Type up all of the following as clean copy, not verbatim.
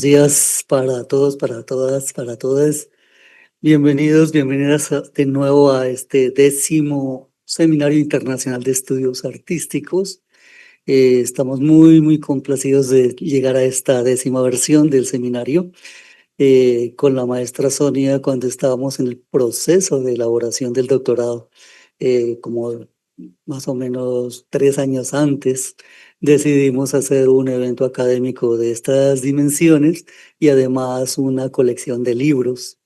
Días para todos, para todas, para todas. Bienvenidos, bienvenidas de nuevo a este 10º Seminario Internacional de Estudios Artísticos. Estamos muy complacidos de llegar a esta 10ª versión del seminario con la maestra Sonia cuando estábamos en el proceso de elaboración del doctorado, como más o menos 3 años antes, decidimos hacer un evento académico de estas dimensiones y además una colección de libros.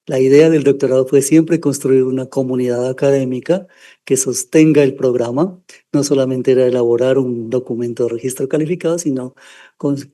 La idea del doctorado fue siempre construir una comunidad académica que sostenga el programa. No solamente era elaborar un documento de registro calificado, sino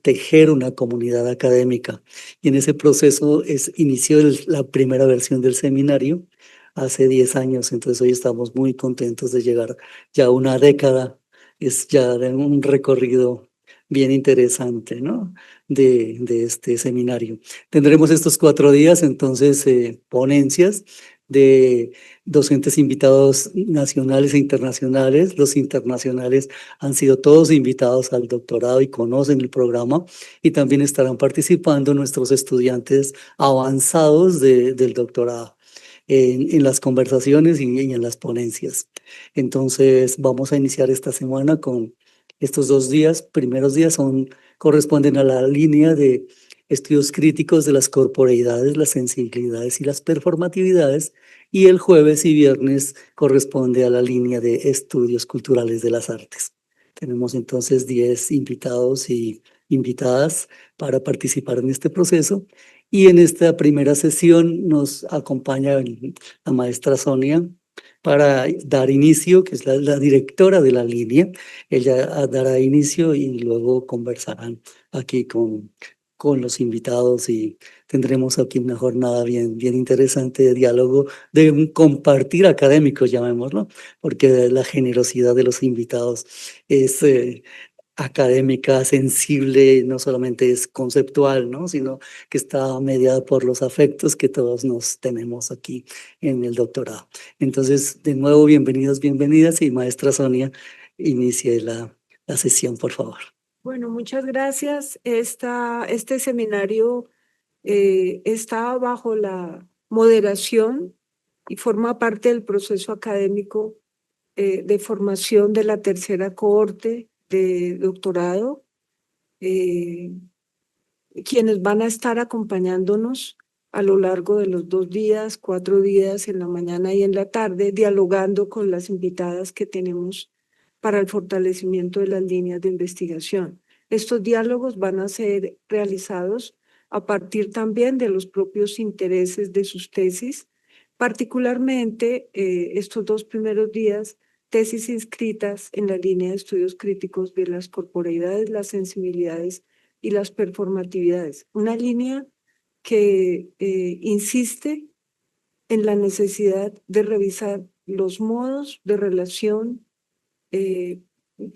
tejer una comunidad académica. Y en ese proceso inició la primera versión del seminario hace 10 años. Entonces hoy estamos muy contentos de llegar ya a una década. Es ya un recorrido bien interesante, ¿no? de este seminario. Tendremos estos 4 días, entonces, ponencias de docentes invitados nacionales e internacionales. Los internacionales han sido todos invitados al doctorado y conocen el programa, y también estarán participando nuestros estudiantes avanzados del doctorado en las conversaciones y en las ponencias. Entonces, vamos a iniciar esta semana con estos 2 días. Primeros días corresponden a la línea de estudios críticos de las corporeidades, las sensibilidades y las performatividades, y el jueves y viernes corresponde a la línea de estudios culturales de las artes. Tenemos entonces 10 invitados y invitadas para participar en este proceso, y en esta primera sesión nos acompaña la maestra Sonia para dar inicio, que es la directora de la línea. Ella dará inicio y luego conversarán aquí con los invitados, y tendremos aquí una jornada bien interesante de diálogo, de un compartir académico, llamémoslo, porque la generosidad de los invitados es académica, sensible, no solamente es conceptual, ¿no? Sino que está mediada por los afectos que todos nos tenemos aquí en el doctorado. Entonces, de nuevo, bienvenidos, bienvenidas, y maestra Sonia, inicie la sesión, por favor. Bueno, muchas gracias. Este seminario está bajo la moderación y forma parte del proceso académico de formación de la tercera cohorte de doctorado, quienes van a estar acompañándonos a lo largo de los 2 días, 4 días, en la mañana y en la tarde, dialogando con las invitadas que tenemos para el fortalecimiento de las líneas de investigación. Estos diálogos van a ser realizados a partir también de los propios intereses de sus tesis, particularmente estos 2 primeros días, tesis inscritas en la línea de estudios críticos de las corporeidades, las sensibilidades y las performatividades. Una línea que insiste en la necesidad de revisar los modos de relación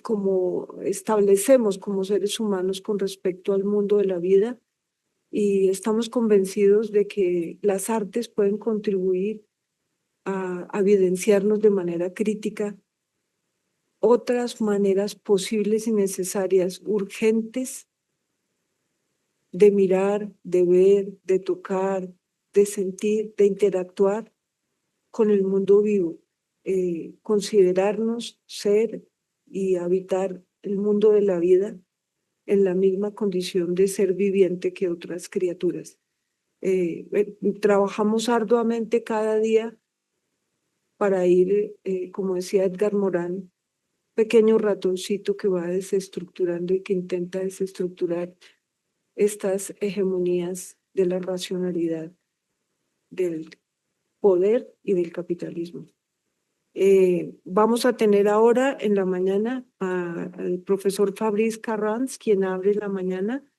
como establecemos como seres humanos con respecto al mundo de la vida, y estamos convencidos de que las artes pueden contribuir a evidenciarnos de manera crítica otras maneras posibles y necesarias, urgentes, de mirar, de ver, de tocar, de sentir, de interactuar con el mundo vivo, considerarnos ser y habitar el mundo de la vida en la misma condición de ser viviente que otras criaturas. Trabajamos arduamente cada día para ir, como decía Edgar Morán, pequeño ratoncito que va desestructurando y que intenta desestructurar estas hegemonías de la racionalidad, del poder y del capitalismo. Vamos a tener ahora en la mañana al profesor Fabrice Carranz, quien abre la mañana,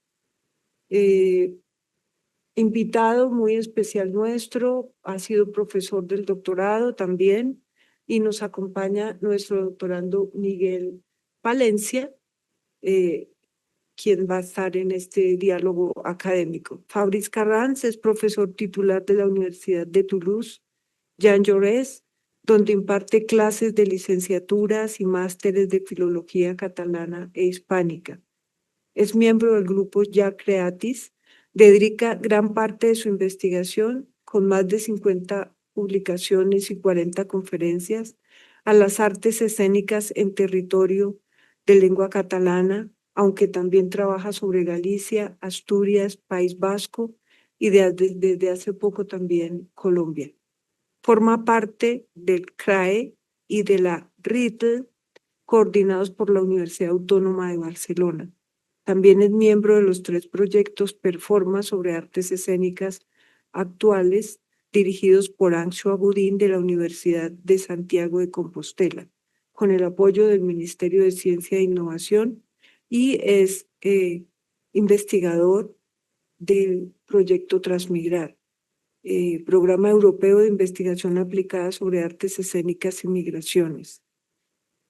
invitado muy especial nuestro, ha sido profesor del doctorado también, y nos acompaña nuestro doctorando Miguel Palencia, quien va a estar en este diálogo académico. Fabrice Carranz es profesor titular de la Universidad de Toulouse, Jean Jaurès, donde imparte clases de licenciaturas y másteres de filología catalana e hispánica. Es miembro del grupo Ya Creatis, Dedica gran parte de su investigación, con más de 50 publicaciones y 40 conferencias, a las artes escénicas en territorio de lengua catalana, aunque también trabaja sobre Galicia, Asturias, País Vasco y desde hace poco también Colombia. Forma parte del CRAE y de la RITL, coordinados por la Universidad Autónoma de Barcelona. También es miembro de los 3 proyectos Performa sobre artes escénicas actuales, dirigidos por Anxo Agudín de la Universidad de Santiago de Compostela, con el apoyo del Ministerio de Ciencia e Innovación, y es investigador del proyecto Transmigrar, Programa Europeo de Investigación Aplicada sobre Artes Escénicas y Migraciones.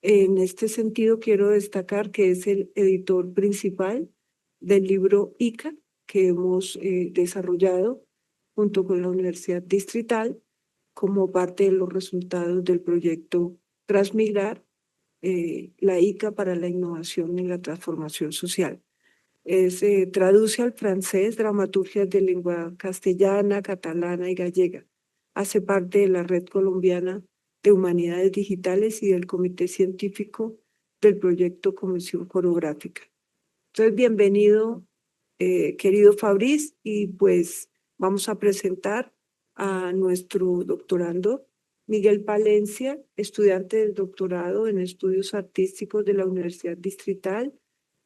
En este sentido, quiero destacar que es el editor principal del libro ICA, que hemos desarrollado junto con la Universidad Distrital como parte de los resultados del proyecto Transmigrar, la ICA para la innovación y la transformación social. Traduce al francés dramaturgias de lengua castellana, catalana y gallega. Hace parte de la Red Colombiana de Humanidades Digitales y del Comité Científico del proyecto Comisión Coreográfica. Entonces, bienvenido, querido Fabrice, y pues vamos a presentar a nuestro doctorando, Miguel Palencia, estudiante del doctorado en Estudios Artísticos de la Universidad Distrital.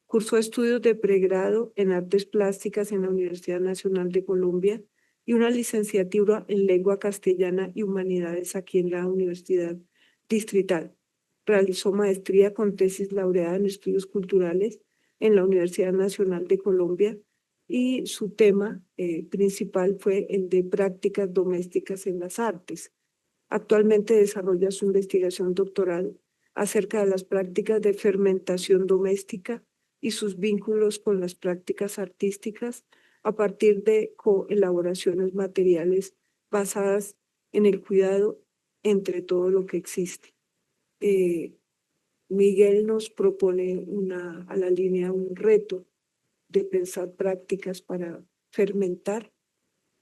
Cursó estudios de pregrado en Artes Plásticas en la Universidad Nacional de Colombia y una licenciatura en Lengua Castellana y Humanidades aquí en la Universidad Distrital. Realizó maestría con tesis laureada en Estudios Culturales en la Universidad Nacional de Colombia y su tema principal fue el de prácticas domésticas en las artes. Actualmente desarrolla su investigación doctoral acerca de las prácticas de fermentación doméstica y sus vínculos con las prácticas artísticas a partir de coelaboraciones materiales basadas en el cuidado entre todo lo que existe. Miguel nos propone a la línea un reto de pensar prácticas para fermentar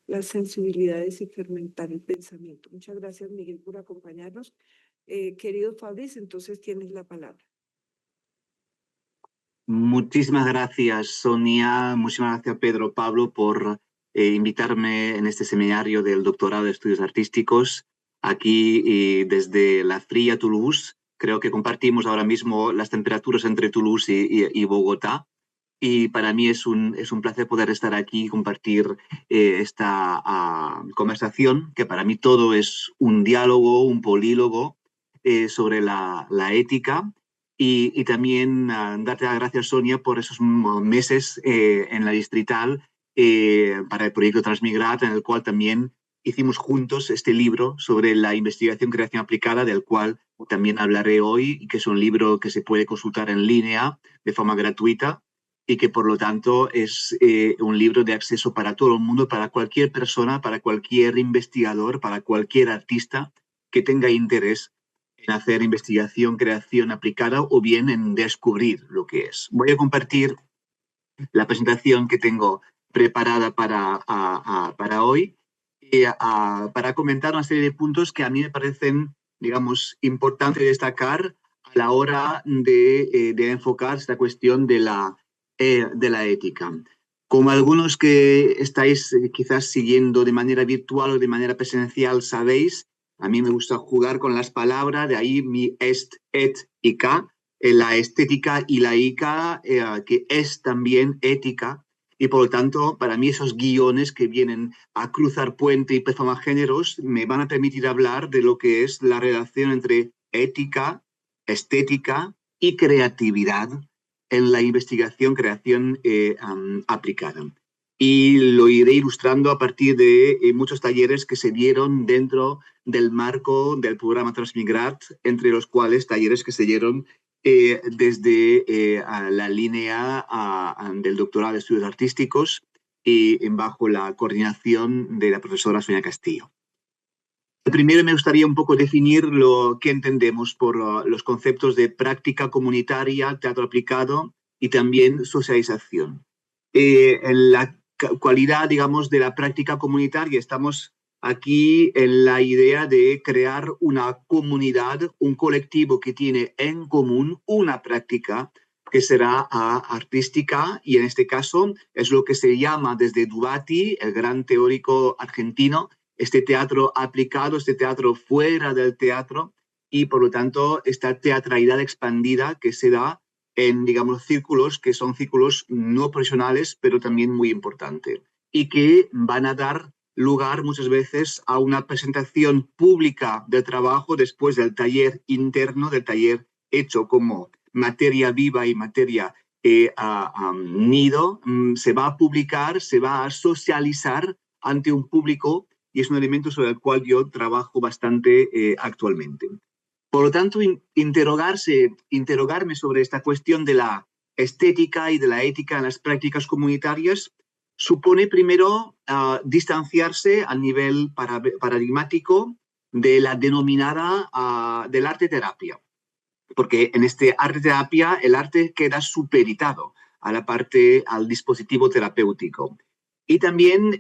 las sensibilidades y fermentar el pensamiento. Muchas gracias, Miguel, por acompañarnos. Querido Fabrice, entonces tienes la palabra. Muchísimas gracias, Sonia. Muchísimas gracias, Pedro Pablo, por invitarme en este seminario del doctorado de Estudios Artísticos aquí desde la fría Toulouse. Creo que compartimos ahora mismo las temperaturas entre Toulouse y Bogotá. Y para mí es un placer poder estar aquí y compartir esta conversación, que para mí todo es un diálogo, un polílogo sobre la ética. Y también darte las gracias, Sonia, por esos meses en la Distrital para el proyecto Transmigrat, en el cual también hicimos juntos este libro sobre la investigación y creación aplicada, del cual también hablaré hoy, y que es un libro que se puede consultar en línea de forma gratuita y que por lo tanto es un libro de acceso para todo el mundo, para cualquier persona, para cualquier investigador, para cualquier artista que tenga interés en hacer investigación, creación aplicada o bien en descubrir lo que es. Voy a compartir la presentación que tengo preparada para hoy para comentar una serie de puntos que a mí me parecen, digamos, importantes destacar a la hora de enfocar esta cuestión de la ética. Como algunos que estáis quizás siguiendo de manera virtual o de manera presencial sabéis, a mí me gusta jugar con las palabras, de ahí mi est, et y ca, la estética y la ica, que es también ética, y por lo tanto, para mí esos guiones que vienen a cruzar puente y performar géneros me van a permitir hablar de lo que es la relación entre ética, estética y creatividad en la investigación, creación aplicada. Y lo iré ilustrando a partir de muchos talleres que se dieron dentro del marco del programa Transmigrat, entre los cuales talleres que se dieron desde la línea del doctorado de Estudios Artísticos y bajo la coordinación de la profesora Sonia Castillo. Primero me gustaría un poco definir lo que entendemos por los conceptos de práctica comunitaria, teatro aplicado y también socialización. En la cualidad, digamos, de la práctica comunitaria. Estamos aquí en la idea de crear una comunidad, un colectivo que tiene en común una práctica que será artística, y en este caso es lo que se llama desde Dubati, el gran teórico argentino, este teatro aplicado, este teatro fuera del teatro, y por lo tanto esta teatralidad expandida que se da en, digamos, círculos que son círculos no profesionales, pero también muy importantes, y que van a dar lugar muchas veces a una presentación pública del trabajo después del taller interno, del taller hecho como materia viva y materia nido. Se va a publicar, se va a socializar ante un público, y es un elemento sobre el cual yo trabajo bastante actualmente. Por lo tanto, interrogarme sobre esta cuestión de la estética y de la ética en las prácticas comunitarias supone primero distanciarse a nivel paradigmático de la denominada del arte terapia, porque en este arte terapia el arte queda supeditado a la parte, al dispositivo terapéutico. Y también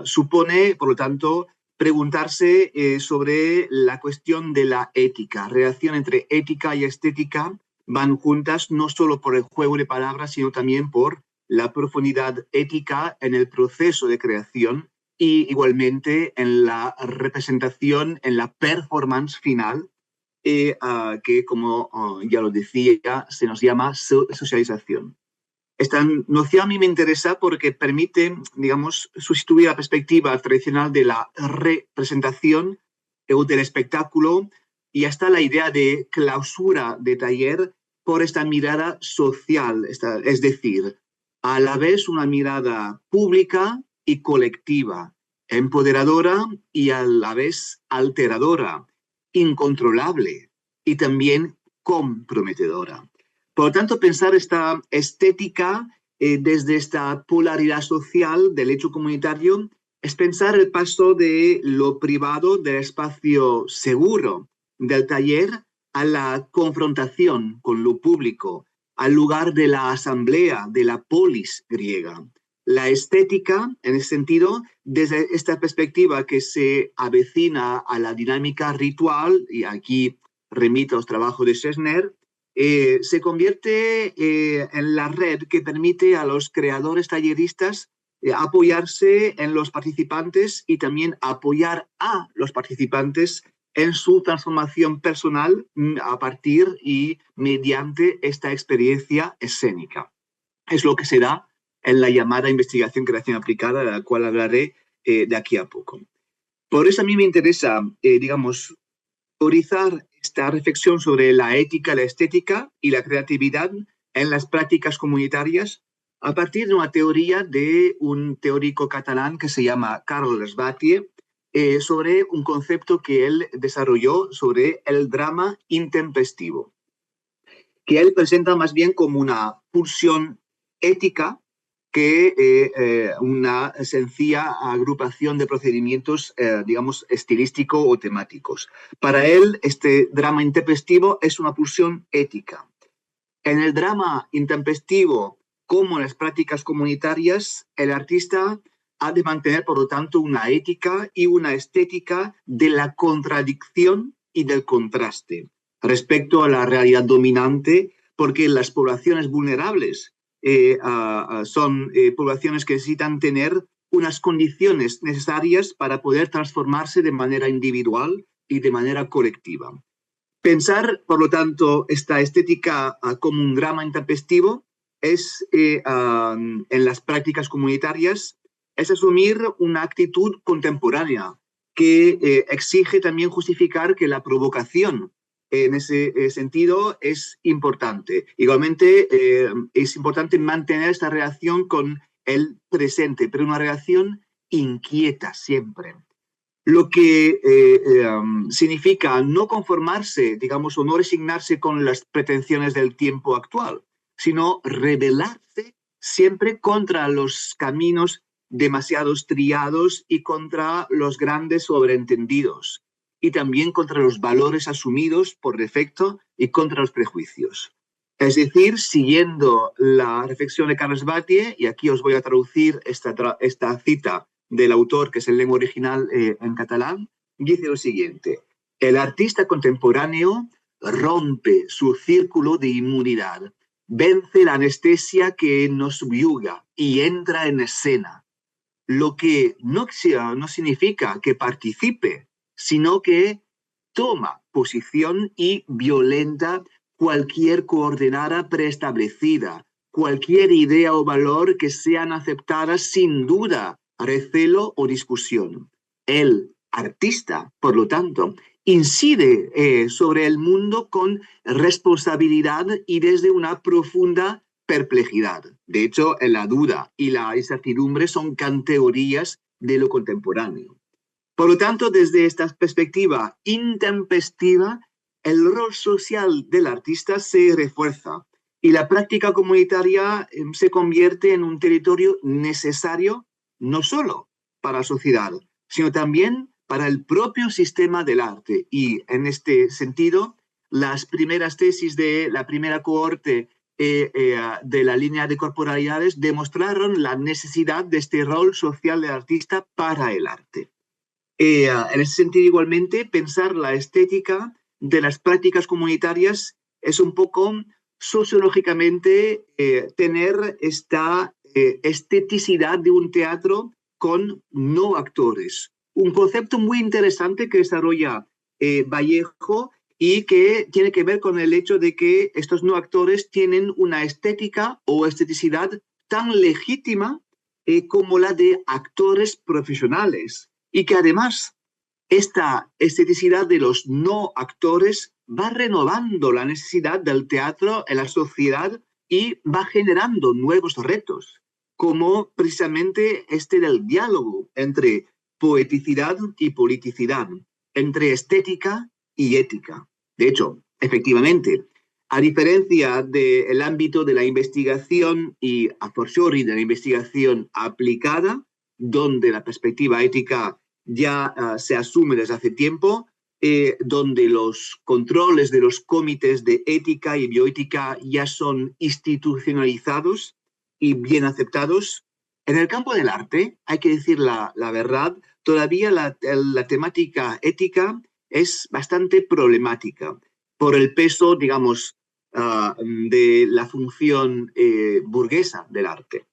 supone, por lo tanto, preguntarse sobre la cuestión de la ética. Relación entre ética y estética van juntas no solo por el juego de palabras, sino también por la profundidad ética en el proceso de creación y igualmente en la representación, en la performance final, que, como ya lo decía, se nos llama socialización. Esta noción a mí me interesa porque permite, digamos, sustituir la perspectiva tradicional de la representación o del espectáculo, y hasta la idea de clausura de taller por esta mirada social, es decir, a la vez una mirada pública y colectiva, empoderadora y a la vez alteradora, incontrolable y también comprometedora. Por lo tanto, pensar esta estética desde esta polaridad social del hecho comunitario es pensar el paso de lo privado, del espacio seguro del taller, a la confrontación con lo público, al lugar de la asamblea, de la polis griega. La estética, en ese sentido, desde esta perspectiva que se avecina a la dinámica ritual, y aquí remito a los trabajos de Schechner, se convierte en la red que permite a los creadores talleristas apoyarse en los participantes y también apoyar a los participantes en su transformación personal a partir y mediante esta experiencia escénica. Es lo que se da en la llamada investigación-creación aplicada, de la cual hablaré de aquí a poco. Por eso a mí me interesa, digamos, teorizar esta reflexión sobre la ética, la estética y la creatividad en las prácticas comunitarias a partir de una teoría de un teórico catalán que se llama Carles Batlle, sobre un concepto que él desarrolló sobre el drama intempestivo, que él presenta más bien como una pulsión ética que una sencilla agrupación de procedimientos, digamos, estilístico o temáticos. Para él, este drama intempestivo es una pulsión ética. En el drama intempestivo, como en las prácticas comunitarias, el artista ha de mantener, por lo tanto, una ética y una estética de la contradicción y del contraste respecto a la realidad dominante, porque las poblaciones vulnerables son poblaciones que necesitan tener unas condiciones necesarias para poder transformarse de manera individual y de manera colectiva. Pensar, por lo tanto, esta estética como un drama intempestivo es, en las prácticas comunitarias, es asumir una actitud contemporánea que exige también justificar que la provocación en ese sentido es importante. Igualmente, es importante mantener esta relación con el presente, pero una relación inquieta siempre. Lo que significa no conformarse, digamos, o no resignarse con las pretensiones del tiempo actual, sino rebelarse siempre contra los caminos demasiados triados y contra los grandes sobreentendidos, y también contra los valores asumidos por defecto y contra los prejuicios. Es decir, siguiendo la reflexión de Carles Batlle, y aquí os voy a traducir esta cita del autor, que es en lengua original en catalán, dice lo siguiente: el artista contemporáneo rompe su círculo de inmunidad, vence la anestesia que nos subyuga y entra en escena, lo que no significa que participe, sino que toma posición y violenta cualquier coordenada preestablecida, cualquier idea o valor que sean aceptadas sin duda, recelo o discusión. El artista, por lo tanto, incide sobre el mundo con responsabilidad y desde una profunda perplejidad. De hecho, la duda y la incertidumbre son categorías de lo contemporáneo. Por lo tanto, desde esta perspectiva intempestiva, el rol social del artista se refuerza y la práctica comunitaria se convierte en un territorio necesario no solo para la sociedad, sino también para el propio sistema del arte. Y en este sentido, las primeras tesis de la primera cohorte de la línea de corporalidades demostraron la necesidad de este rol social del artista para el arte. En ese sentido, igualmente, pensar la estética de las prácticas comunitarias es un poco sociológicamente tener esta esteticidad de un teatro con no actores. Un concepto muy interesante que desarrolla Vallejo y que tiene que ver con el hecho de que estos no actores tienen una estética o esteticidad tan legítima como la de actores profesionales. Y que además esta esteticidad de los no actores va renovando la necesidad del teatro en la sociedad y va generando nuevos retos, como precisamente este del diálogo entre poeticidad y politicidad, entre estética y ética. De hecho, efectivamente, a diferencia del ámbito de la investigación y a fortiori de la investigación aplicada, donde la perspectiva ética ya se asume desde hace tiempo, donde los controles de los comités de ética y bioética ya son institucionalizados y bien aceptados. En el campo del arte, hay que decir la verdad, todavía la temática ética es bastante problemática por el peso, digamos, de la función burguesa del arte.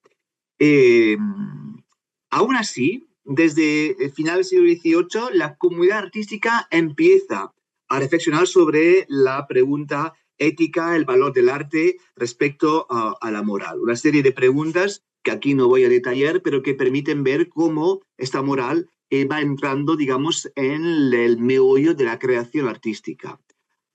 Aún así, desde el final del siglo XVIII, la comunidad artística empieza a reflexionar sobre la pregunta ética, el valor del arte respecto a la moral. Una serie de preguntas que aquí no voy a detallar, pero que permiten ver cómo esta moral va entrando, digamos, en el meollo de la creación artística.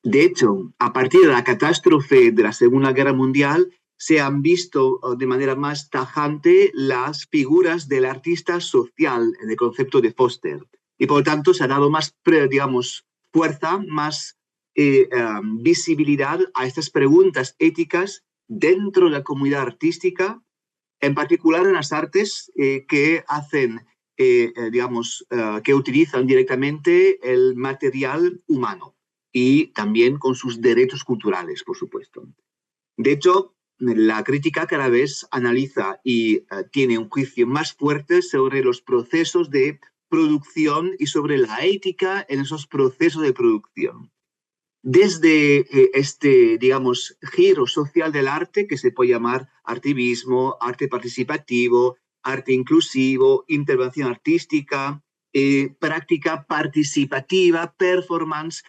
De hecho, a partir de la catástrofe de la Segunda Guerra Mundial, se han visto de manera más tajante las figuras del artista social en el concepto de Foster. Y por lo tanto se ha dado más, digamos, fuerza, más visibilidad a estas preguntas éticas dentro de la comunidad artística, en particular en las artes que hacen, digamos, que utilizan directamente el material humano y también con sus derechos culturales, por supuesto. De hecho, la crítica cada vez analiza y tiene un juicio más fuerte sobre los procesos de producción y sobre la ética en esos procesos de producción. Desde este, digamos, giro social del arte, que se puede llamar artivismo, arte participativo, arte inclusivo, intervención artística, práctica participativa, performance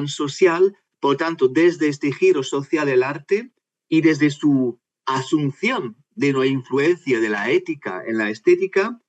social. Por tanto, desde este giro social del arte y desde su asunción de una influencia de la ética en la estética,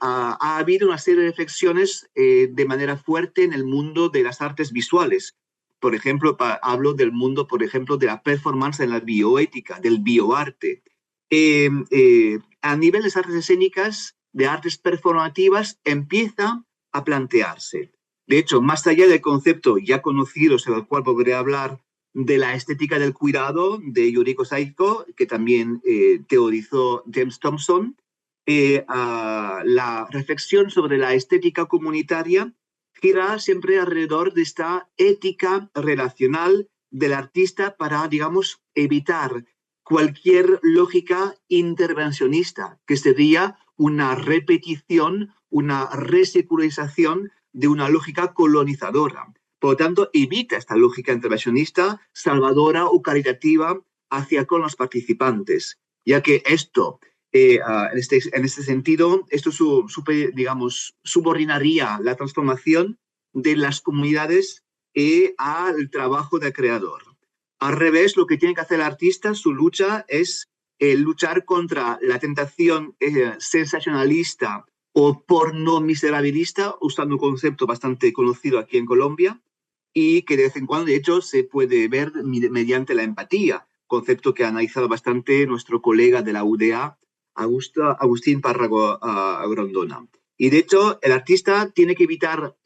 ha habido una serie de reflexiones de manera fuerte en el mundo de las artes visuales. Por ejemplo, hablo del mundo, por ejemplo, de la performance en la bioética, del bioarte. A nivel de las artes escénicas, de artes performativas, empieza a plantearse. De hecho, más allá del concepto ya conocido, sobre el cual podré hablar, de la estética del cuidado de Yuriko Saiko, que también teorizó James Thompson, la reflexión sobre la estética comunitaria gira siempre alrededor de esta ética relacional del artista para, digamos, evitar cualquier lógica intervencionista, que sería una repetición, una resecularización de una lógica colonizadora. Por lo tanto, evita esta lógica intervencionista, salvadora o caritativa hacia con los participantes, ya que esto, en este sentido, esto digamos, subordinaría la transformación de las comunidades al trabajo del creador. Al revés, lo que tiene que hacer el artista, su lucha es luchar contra la tentación sensacionalista o porno miserabilista, usando un concepto bastante conocido aquí en Colombia, y que de vez en cuando, de hecho, se puede ver mediante la empatía, concepto que ha analizado bastante nuestro colega de la UDA, Agustín Párrago Grondona. Y de hecho, el artista tiene que evitar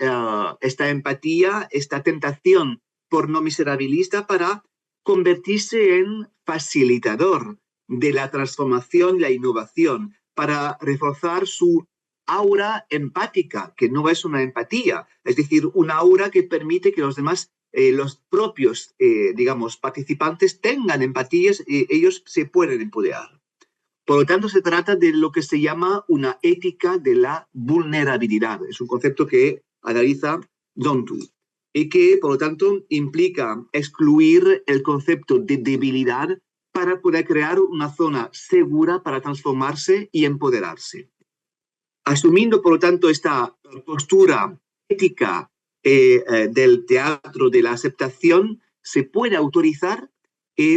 esta empatía, esta tentación porno miserabilista para convertirse en facilitador de la transformación y la innovación, para reforzar su aura empática, que no es una empatía, es decir, una aura que permite que los demás, los propios, digamos, participantes tengan empatías y ellos se pueden empoderar. Por lo tanto, se trata de lo que se llama una ética de la vulnerabilidad. Es un concepto que analiza Zontu y que, por lo tanto, implica excluir el concepto de debilidad para poder crear una zona segura para transformarse y empoderarse. Asumiendo, por lo tanto, esta postura ética del teatro de la aceptación, se puede autorizar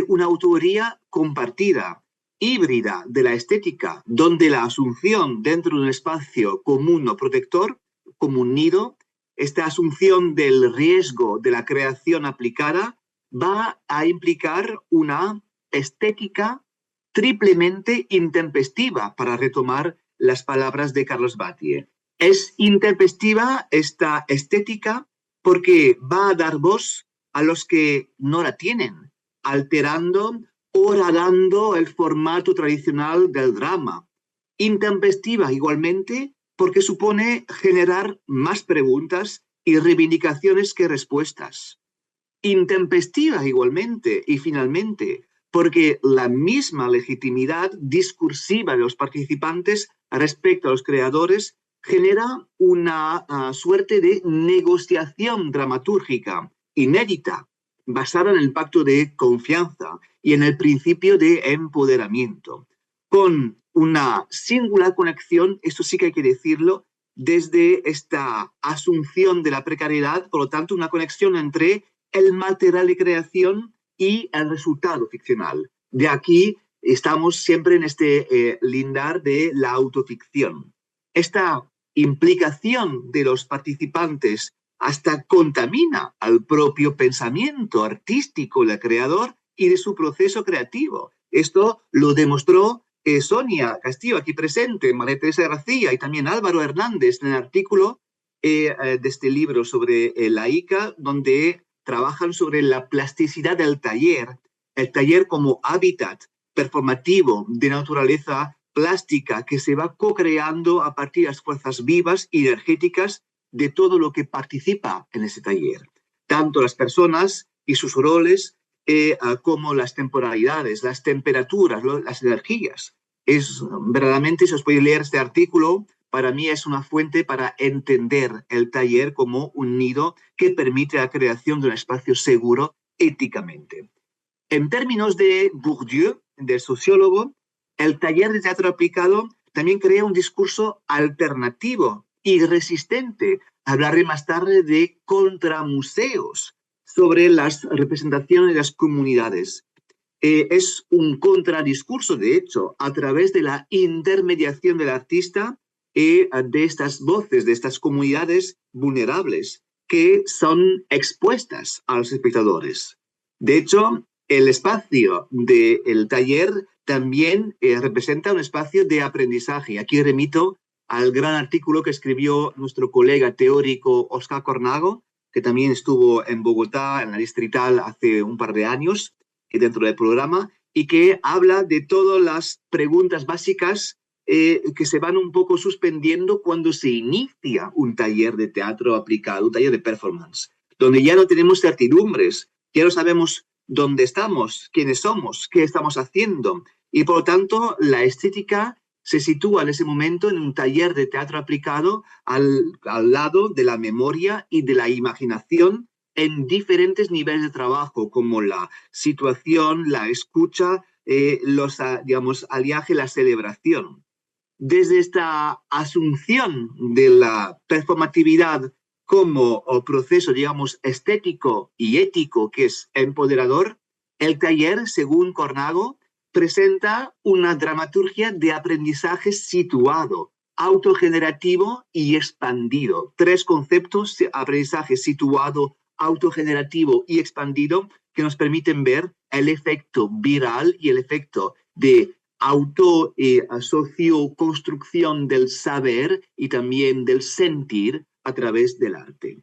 una autoría compartida, híbrida de la estética, donde la asunción dentro de un espacio común o protector, como un nido, esta asunción del riesgo de la creación aplicada va a implicar una estética triplemente intempestiva, para retomar las palabras de Carlos Batlle. Es intempestiva esta estética porque va a dar voz a los que no la tienen, alterando o radando el formato tradicional del drama. Intempestiva igualmente porque supone generar más preguntas y reivindicaciones que respuestas. Intempestiva igualmente y finalmente porque la misma legitimidad discursiva de los participantes respecto a los creadores genera una suerte de negociación dramatúrgica inédita, basada en el pacto de confianza y en el principio de empoderamiento, con una singular conexión, esto sí que hay que decirlo, desde esta asunción de la precariedad, por lo tanto, una conexión entre el material de creación y el resultado ficcional. De aquí estamos siempre en este lindar de la autoficción. Esta implicación de los participantes hasta contamina al propio pensamiento artístico del creador y de su proceso creativo. Esto lo demostró Sonia Castillo, aquí presente, María Teresa García y también Álvaro Hernández en el artículo de este libro sobre la ICA, donde trabajan sobre la plasticidad del taller, el taller como hábitat performativo de naturaleza plástica que se va co-creando a partir de las fuerzas vivas y energéticas de todo lo que participa en ese taller, tanto las personas y sus roles como las temporalidades, las temperaturas, las energías. Verdaderamente, si os podéis leer este artículo, para mí es una fuente para entender el taller como un nido que permite la creación de un espacio seguro éticamente. En términos de Bourdieu, del sociólogo, el taller de teatro aplicado también crea un discurso alternativo y resistente. Hablaré más tarde de contramuseos sobre las representaciones de las comunidades. Es un contradiscurso, de hecho, a través de la intermediación del artista y de estas voces, de estas comunidades vulnerables que son expuestas a los espectadores. De hecho, el espacio del taller también representa un espacio de aprendizaje. Aquí remito al gran artículo que escribió nuestro colega teórico Oscar Cornago, que también estuvo en Bogotá, en la Distrital, hace un par de años, dentro del programa, y que habla de todas las preguntas básicas que se van un poco suspendiendo cuando se inicia un taller de teatro aplicado, un taller de performance, donde ya no tenemos certidumbres, Ya no sabemos dónde estamos, quiénes somos, qué estamos haciendo. Y por lo tanto, la estética se sitúa en ese momento en un taller de teatro aplicado al lado de la memoria y de la imaginación en diferentes niveles de trabajo, como la situación, la escucha, digamos, aliaje, la celebración. Desde esta asunción de la performatividad como proceso, digamos, estético y ético que es empoderador, el taller, según Cornago, presenta una dramaturgia de aprendizaje situado, autogenerativo y expandido. Tres conceptos: aprendizaje situado, autogenerativo y expandido, que nos permiten ver el efecto viral y el efecto de socioconstrucción del saber y también del sentir a través del arte.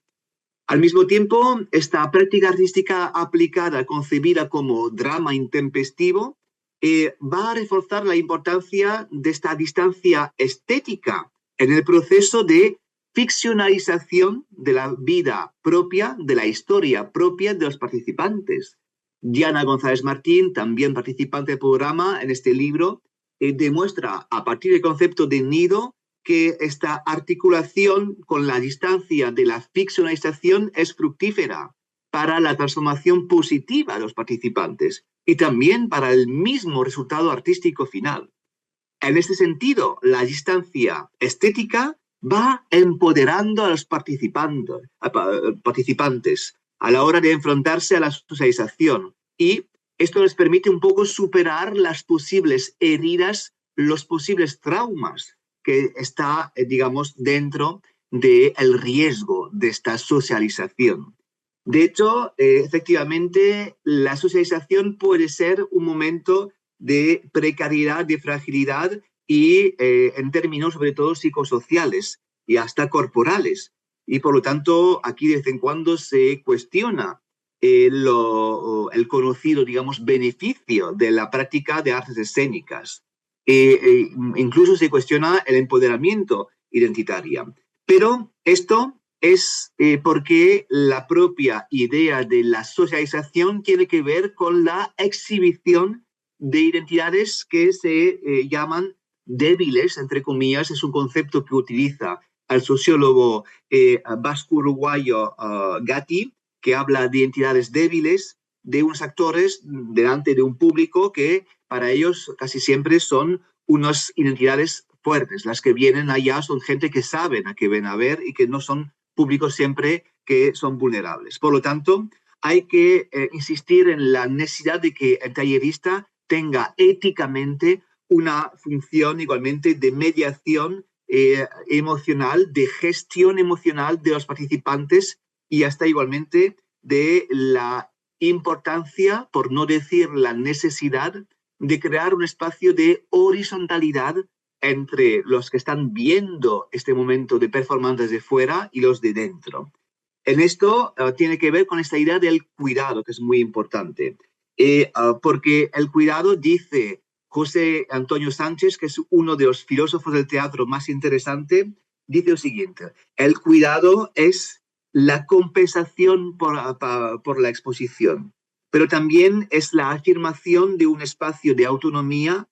Al mismo tiempo, esta práctica artística aplicada, concebida como drama intempestivo, va a reforzar la importancia de esta distancia estética en el proceso de ficcionalización de la vida propia, de la historia propia de los participantes. Diana González Martín, también participante del programa en este libro, demuestra a partir del concepto de nido que esta articulación con la distancia de la ficcionalización es fructífera para la transformación positiva de los participantes y también para el mismo resultado artístico final. En este sentido, la distancia estética va empoderando a los participantes a la hora de enfrentarse a la socialización, y esto les permite un poco superar las posibles heridas, los posibles traumas que está, digamos, dentro del riesgo de esta socialización. De hecho, efectivamente, la socialización puede ser un momento de precariedad, de fragilidad y en términos sobre todo psicosociales y hasta corporales. Y por lo tanto, aquí de vez en cuando se cuestiona el conocido, digamos, beneficio de la práctica de artes escénicas. Incluso se cuestiona el empoderamiento identitario. Pero esto es porque la propia idea de la socialización tiene que ver con la exhibición de identidades que se llaman débiles, entre comillas. Es un concepto que utiliza el sociólogo vasco-uruguayo Gatti, que habla de identidades débiles de unos actores delante de un público que para ellos casi siempre son unas identidades fuertes. Las que vienen allá son gente que saben a qué ven a ver y que no son públicos siempre que son vulnerables. Por lo tanto, hay que insistir en la necesidad de que el tallerista tenga éticamente una función igualmente de mediación emocional, de gestión emocional de los participantes, y hasta igualmente de la importancia, por no decir la necesidad, de crear un espacio de horizontalidad entre los que están viendo este momento de performance desde fuera y los de dentro. En esto tiene que ver con esta idea del cuidado, que es muy importante, porque el cuidado, dice José Antonio Sánchez, que es uno de los filósofos del teatro más interesante, dice lo siguiente: el cuidado es la compensación por la exposición, pero también es la afirmación de un espacio de autonomía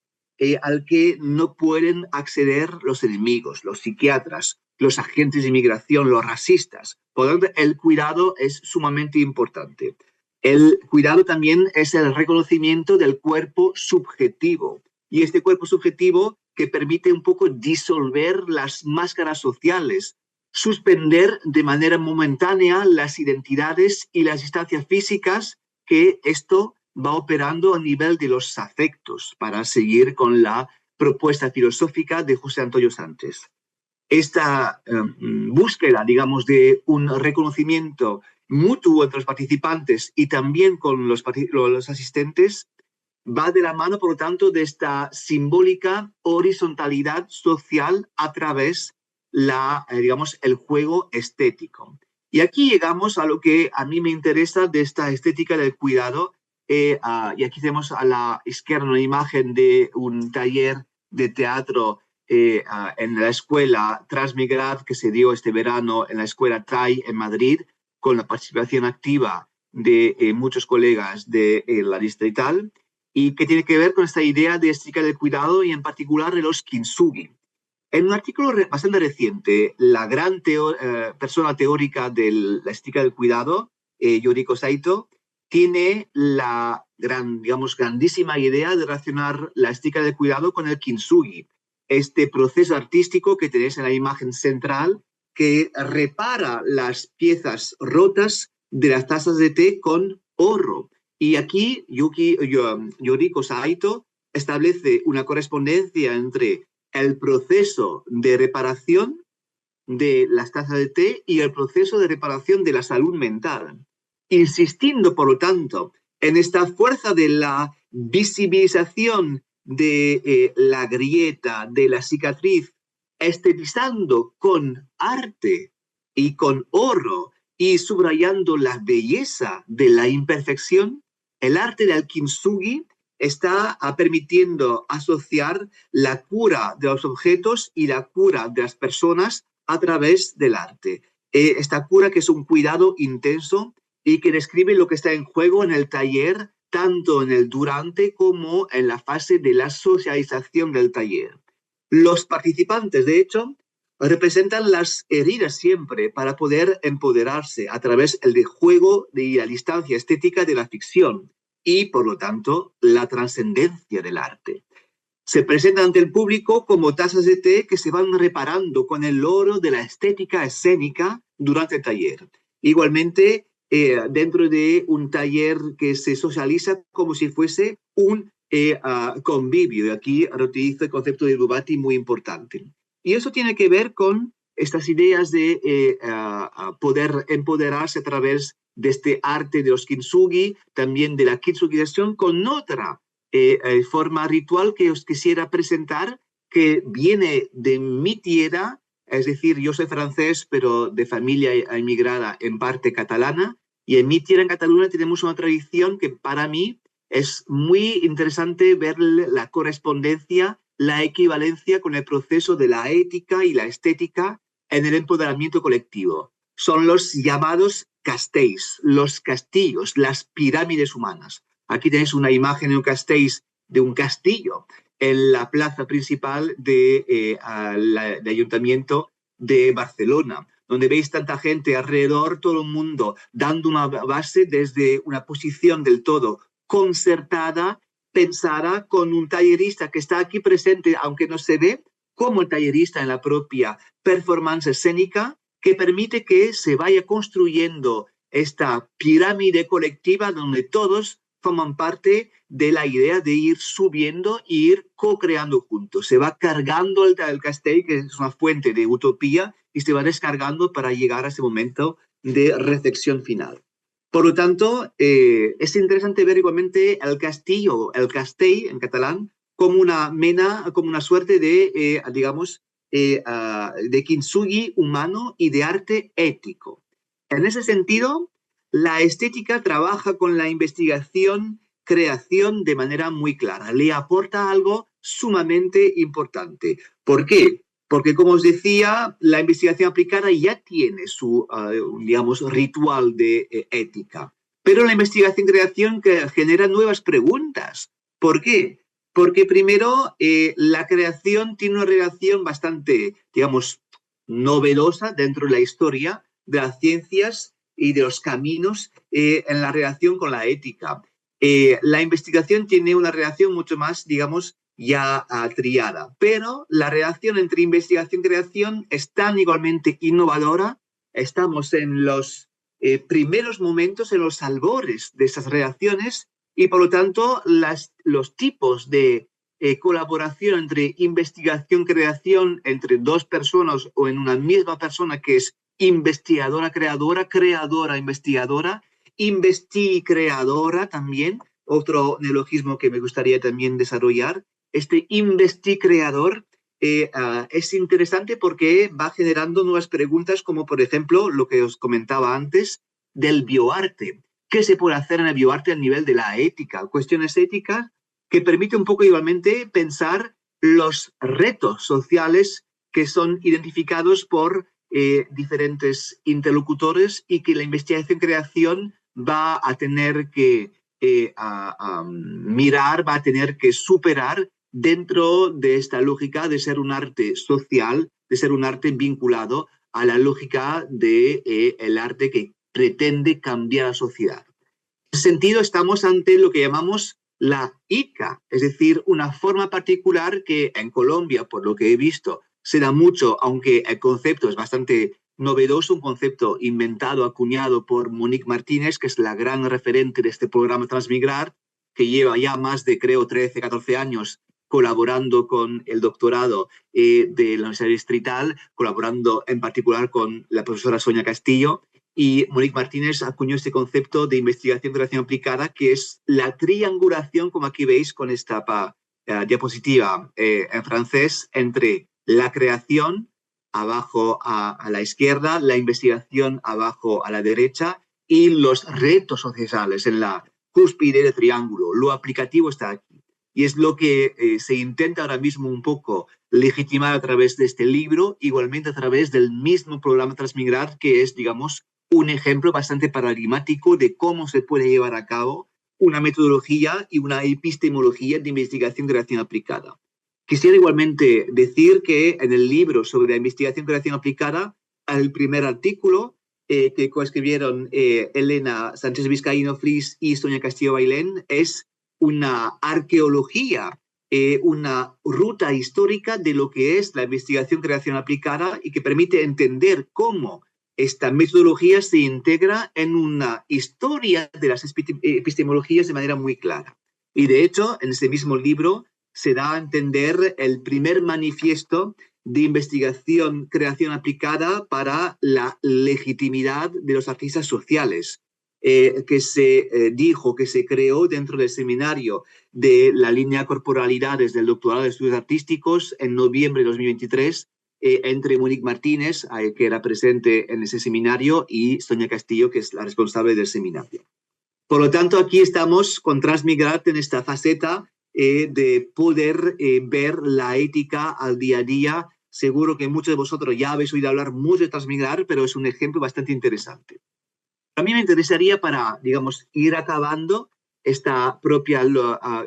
al que no pueden acceder los enemigos, los psiquiatras, los agentes de inmigración, los racistas. Por lo tanto, el cuidado es sumamente importante. El cuidado también es el reconocimiento del cuerpo subjetivo, y este cuerpo subjetivo que permite un poco disolver las máscaras sociales, suspender de manera momentánea las identidades y las distancias físicas, que esto va operando a nivel de los afectos, para seguir con la propuesta filosófica de José Antonio Sánchez. Esta búsqueda, digamos, de un reconocimiento mutuo entre los participantes y también con los asistentes va de la mano, por lo tanto, de esta simbólica horizontalidad social a través digamos, el juego estético. Y aquí llegamos a lo que a mí me interesa de esta estética del cuidado. Y aquí tenemos a la izquierda una imagen de un taller de teatro en la escuela Transmigrar, que se dio este verano en la escuela TAI en Madrid, con la participación activa de muchos colegas de la distrital y que tiene que ver con esta idea de estética del cuidado y en particular de los kintsugi. En un artículo bastante reciente, la gran persona teórica de la estética del cuidado, Yoriko Saito, tiene la grandísima idea de relacionar la estética del cuidado con el kintsugi, este proceso artístico que tenéis en la imagen central que repara las piezas rotas de las tazas de té con oro. Y aquí Yoriko Saito establece una correspondencia entre el proceso de reparación de las tazas de té y el proceso de reparación de la salud mental, insistiendo, por lo tanto, en esta fuerza de la visibilización de la grieta, de la cicatriz, estetizando con arte y con oro y subrayando la belleza de la imperfección. El arte del kintsugi está permitiendo asociar la cura de los objetos y la cura de las personas a través del arte. Esta cura que es un cuidado intenso y que describe lo que está en juego en el taller, tanto en el durante como en la fase de la socialización del taller. Los participantes, de hecho, representan las heridas siempre para poder empoderarse a través del juego y la distancia estética de la ficción y, por lo tanto, la trascendencia del arte. Se presentan ante el público como tazas de té que se van reparando con el oro de la estética escénica durante el taller. Igualmente, dentro de un taller que se socializa como si fuese un convivio. Y aquí reutilizo el concepto de Rubati muy importante. Y eso tiene que ver con estas ideas de poder empoderarse a través de este arte de los kintsugi, también de la kintsugización, con otra forma ritual que os quisiera presentar, que viene de mi tierra, es decir, yo soy francés, pero de familia emigrada en parte catalana, y en mi tierra, en Cataluña, tenemos una tradición que para mí es muy interesante ver la correspondencia, la equivalencia con el proceso de la ética y la estética en el empoderamiento colectivo. Son los llamados castells, los castillos, las pirámides humanas. Aquí tenéis una imagen de un castell, de un castillo, en la plaza principal del Ayuntamiento de Barcelona, donde veis tanta gente alrededor, todo el mundo dando una base desde una posición del todo concertada, pensada, con un tallerista que está aquí presente, aunque no se ve, como el tallerista en la propia performance escénica, que permite que se vaya construyendo esta pirámide colectiva donde todos forman parte de la idea de ir subiendo e ir co-creando juntos. Se va cargando el castell, que es una fuente de utopía, y se va descargando para llegar a ese momento de reflexión final. Por lo tanto, es interesante ver igualmente el castillo, el castell en catalán, como una mena, como una suerte de, de kintsugi humano y de arte ético. En ese sentido, la estética trabaja con la investigación, creación de manera muy clara. Le aporta algo sumamente importante. ¿Por qué? Porque, como os decía, la investigación aplicada ya tiene su, ritual de ética. Pero la investigación-creación genera nuevas preguntas. ¿Por qué? Porque primero, la creación tiene una relación bastante, novedosa dentro de la historia de las ciencias y de los caminos en la relación con la ética. La investigación tiene una relación mucho más, ya triada, pero la relación entre investigación y creación es tan igualmente innovadora. Estamos en los primeros momentos, en los albores de esas relaciones y, por lo tanto, los tipos de colaboración entre investigación y creación entre dos personas o en una misma persona que es investigadora-creadora, creadora-investigadora, investi-creadora también, otro neologismo que me gustaría también desarrollar. Este investi-creador es interesante porque va generando nuevas preguntas como, por ejemplo, lo que os comentaba antes del bioarte. ¿Qué se puede hacer en el bioarte a nivel de la ética? Cuestiones éticas que permite un poco igualmente pensar los retos sociales que son identificados por diferentes interlocutores y que la investigación-creación va a tener que mirar, va a tener que superar dentro de esta lógica de ser un arte social, de ser un arte vinculado a la lógica del el arte que pretende cambiar la sociedad. En ese sentido, estamos ante lo que llamamos la ICA, es decir, una forma particular que en Colombia, por lo que he visto, se da mucho, aunque el concepto es bastante novedoso, un concepto inventado, acuñado por Monique Martínez, que es la gran referente de este programa Transmigrar, que lleva ya más de, creo, 13, 14 años colaborando con el doctorado de la Universidad Distrital, colaborando en particular con la profesora Sonia Castillo. Y Monique Martínez acuñó este concepto de investigación de creación aplicada, que es la triangulación, como aquí veis con esta diapositiva en francés, entre la creación abajo a la izquierda, la investigación abajo a la derecha y los retos sociales en la cúspide del triángulo. Lo aplicativo está aquí. Y es lo que se intenta ahora mismo un poco legitimar a través de este libro, igualmente a través del mismo programa Transmigrar, que es, digamos, un ejemplo bastante paradigmático de cómo se puede llevar a cabo una metodología y una epistemología de investigación creación aplicada. Quisiera igualmente decir que en el libro sobre la investigación creación aplicada, el primer artículo que coescribieron Elena Sánchez Vizcaíno Flis y Sonia Castillo Bailén es una arqueología, una ruta histórica de lo que es la investigación creación aplicada y que permite entender cómo esta metodología se integra en una historia de las epistemologías de manera muy clara. Y de hecho, en ese mismo libro se da a entender el primer manifiesto de investigación creación aplicada para la legitimidad de los artistas sociales, que se dijo, que se creó dentro del seminario de la línea corporalidades del doctorado de estudios artísticos en noviembre de 2023, entre Monique Martínez, que era presente en ese seminario, y Sonia Castillo, que es la responsable del seminario. Por lo tanto, aquí estamos con Transmigrar en esta faceta de poder ver la ética al día a día. Seguro que muchos de vosotros ya habéis oído hablar mucho de Transmigrar, pero es un ejemplo bastante interesante. A mí me interesaría, para, digamos, ir acabando esta propia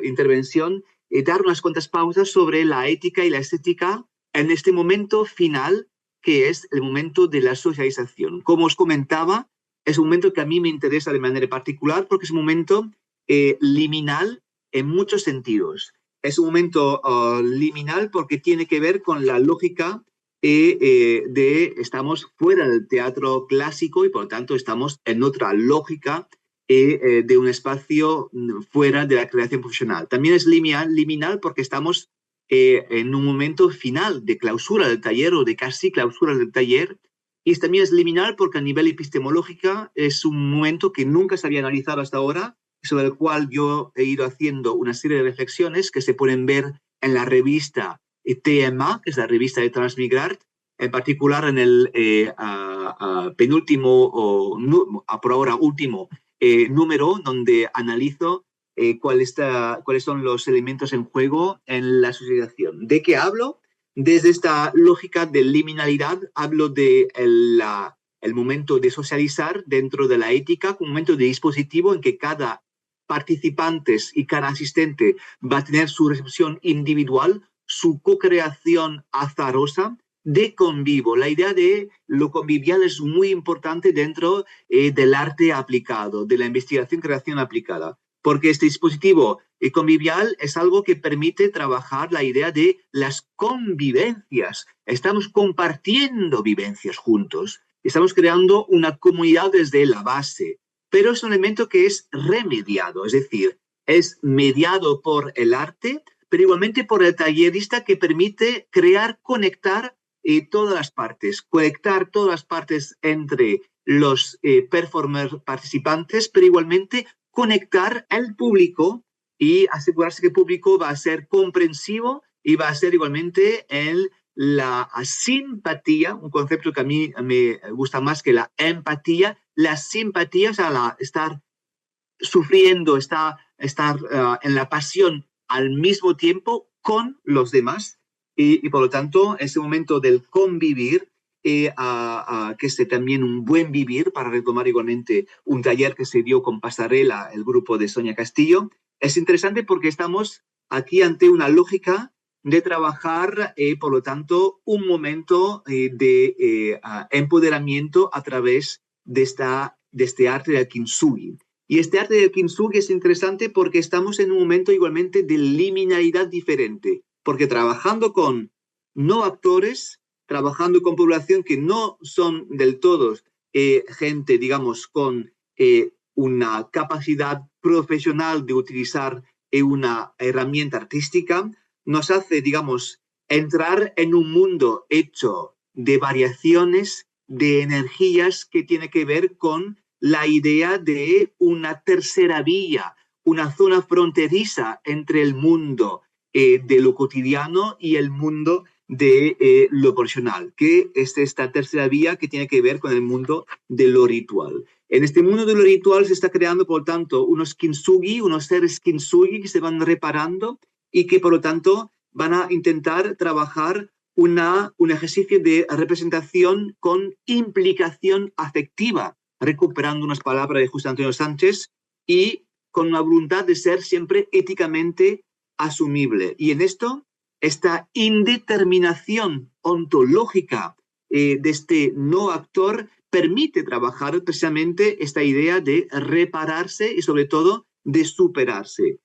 intervención, dar unas cuantas pausas sobre la ética y la estética en este momento final, que es el momento de la socialización. Como os comentaba, es un momento que a mí me interesa de manera particular porque es un momento liminal en muchos sentidos. Es un momento liminal porque tiene que ver con la lógica estamos fuera del teatro clásico y por lo tanto estamos en otra lógica de un espacio fuera de la creación profesional. También es liminal porque estamos en un momento final de clausura del taller o de casi clausura del taller, y también es liminal porque a nivel epistemológico es un momento que nunca se había analizado hasta ahora, sobre el cual yo he ido haciendo una serie de reflexiones que se pueden ver en la revista TMA, que es la revista de Transmigrar, en particular en el penúltimo, por ahora último número, donde analizo cuáles son los elementos en juego en la socialización. ¿De qué hablo? Desde esta lógica de liminalidad, hablo de el momento de socializar dentro de la ética, un momento de dispositivo en que cada participante y cada asistente va a tener su recepción individual, su co-creación azarosa de convivo. La idea de lo convivial es muy importante dentro del arte aplicado, de la investigación-creación aplicada, porque este dispositivo convivial es algo que permite trabajar la idea de las convivencias. Estamos compartiendo vivencias juntos, estamos creando una comunidad desde la base, pero es un elemento que es remediado, es decir, es mediado por el arte, pero igualmente por el tallerista, que permite crear, conectar todas las partes, conectar todas las partes entre los performers participantes, pero igualmente conectar al público y asegurarse que el público va a ser comprensivo y va a ser igualmente la simpatía, un concepto que a mí me gusta más que la empatía, la simpatía, o sea, estar sufriendo, estar en la pasión al mismo tiempo con los demás y por lo tanto ese momento del convivir que es también un buen vivir, para retomar igualmente un taller que se dio con Pasarela, el grupo de Sonia Castillo. Es interesante porque estamos aquí ante una lógica de trabajar, por lo tanto, un momento de empoderamiento a través de este arte del kintsugi. Y este arte del kintsugi es interesante porque estamos en un momento igualmente de liminalidad diferente, porque trabajando con no actores, trabajando con población que no son del todo gente, digamos, con una capacidad profesional de utilizar una herramienta artística, nos hace, digamos, entrar en un mundo hecho de variaciones, de energías que tiene que ver con la idea de una tercera vía, una zona fronteriza entre el mundo de lo cotidiano y el mundo de lo profesional, que es esta tercera vía que tiene que ver con el mundo de lo ritual. En este mundo de lo ritual se está creando, por lo tanto, unos kintsugi, unos seres kintsugi que se van reparando y que, por lo tanto, van a intentar trabajar un ejercicio de representación con implicación afectiva, recuperando unas palabras de José Antonio Sánchez y con una voluntad de ser siempre éticamente asumible. Y en esto, esta indeterminación ontológica de este no actor permite trabajar precisamente esta idea de repararse y sobre todo de superarse.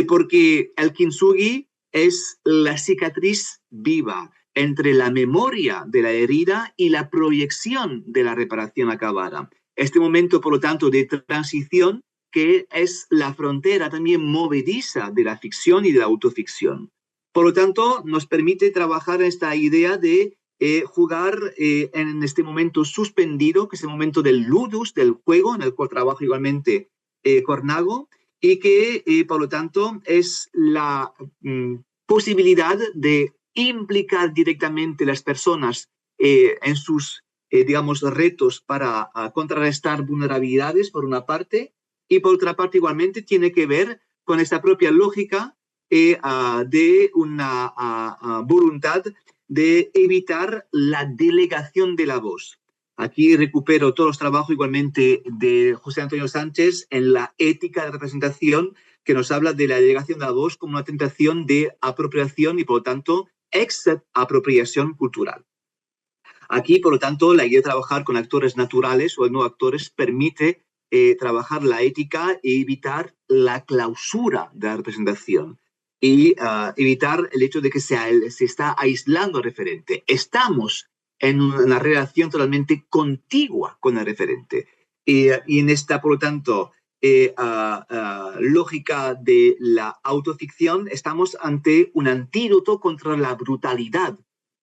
Porque el kintsugi es la cicatriz viva entre la memoria de la herida y la proyección de la reparación acabada. Este momento, por lo tanto, de transición que es la frontera también movediza de la ficción y de la autoficción. Por lo tanto, nos permite trabajar esta idea de jugar en este momento suspendido, que es el momento del ludus, del juego, en el cual trabaja igualmente Cornago, y que, por lo tanto, es la posibilidad de implicar directamente las personas en sus, digamos, retos para contrarrestar vulnerabilidades, por una parte, y por otra parte, igualmente, tiene que ver con esta propia lógica de una voluntad de evitar la delegación de la voz. Aquí recupero todos los trabajos igualmente de José Antonio Sánchez en la ética de representación, que nos habla de la delegación de la voz como una tentación de apropiación y, por lo tanto, exapropiación cultural. Aquí, por lo tanto, la idea de trabajar con actores naturales o no actores permite trabajar la ética e evitar la clausura de la representación y evitar el hecho de que se está aislando al referente. Estamos en una relación totalmente contigua con el referente. Y en esta, por lo tanto, lógica de la autoficción, estamos ante un antídoto contra la brutalidad.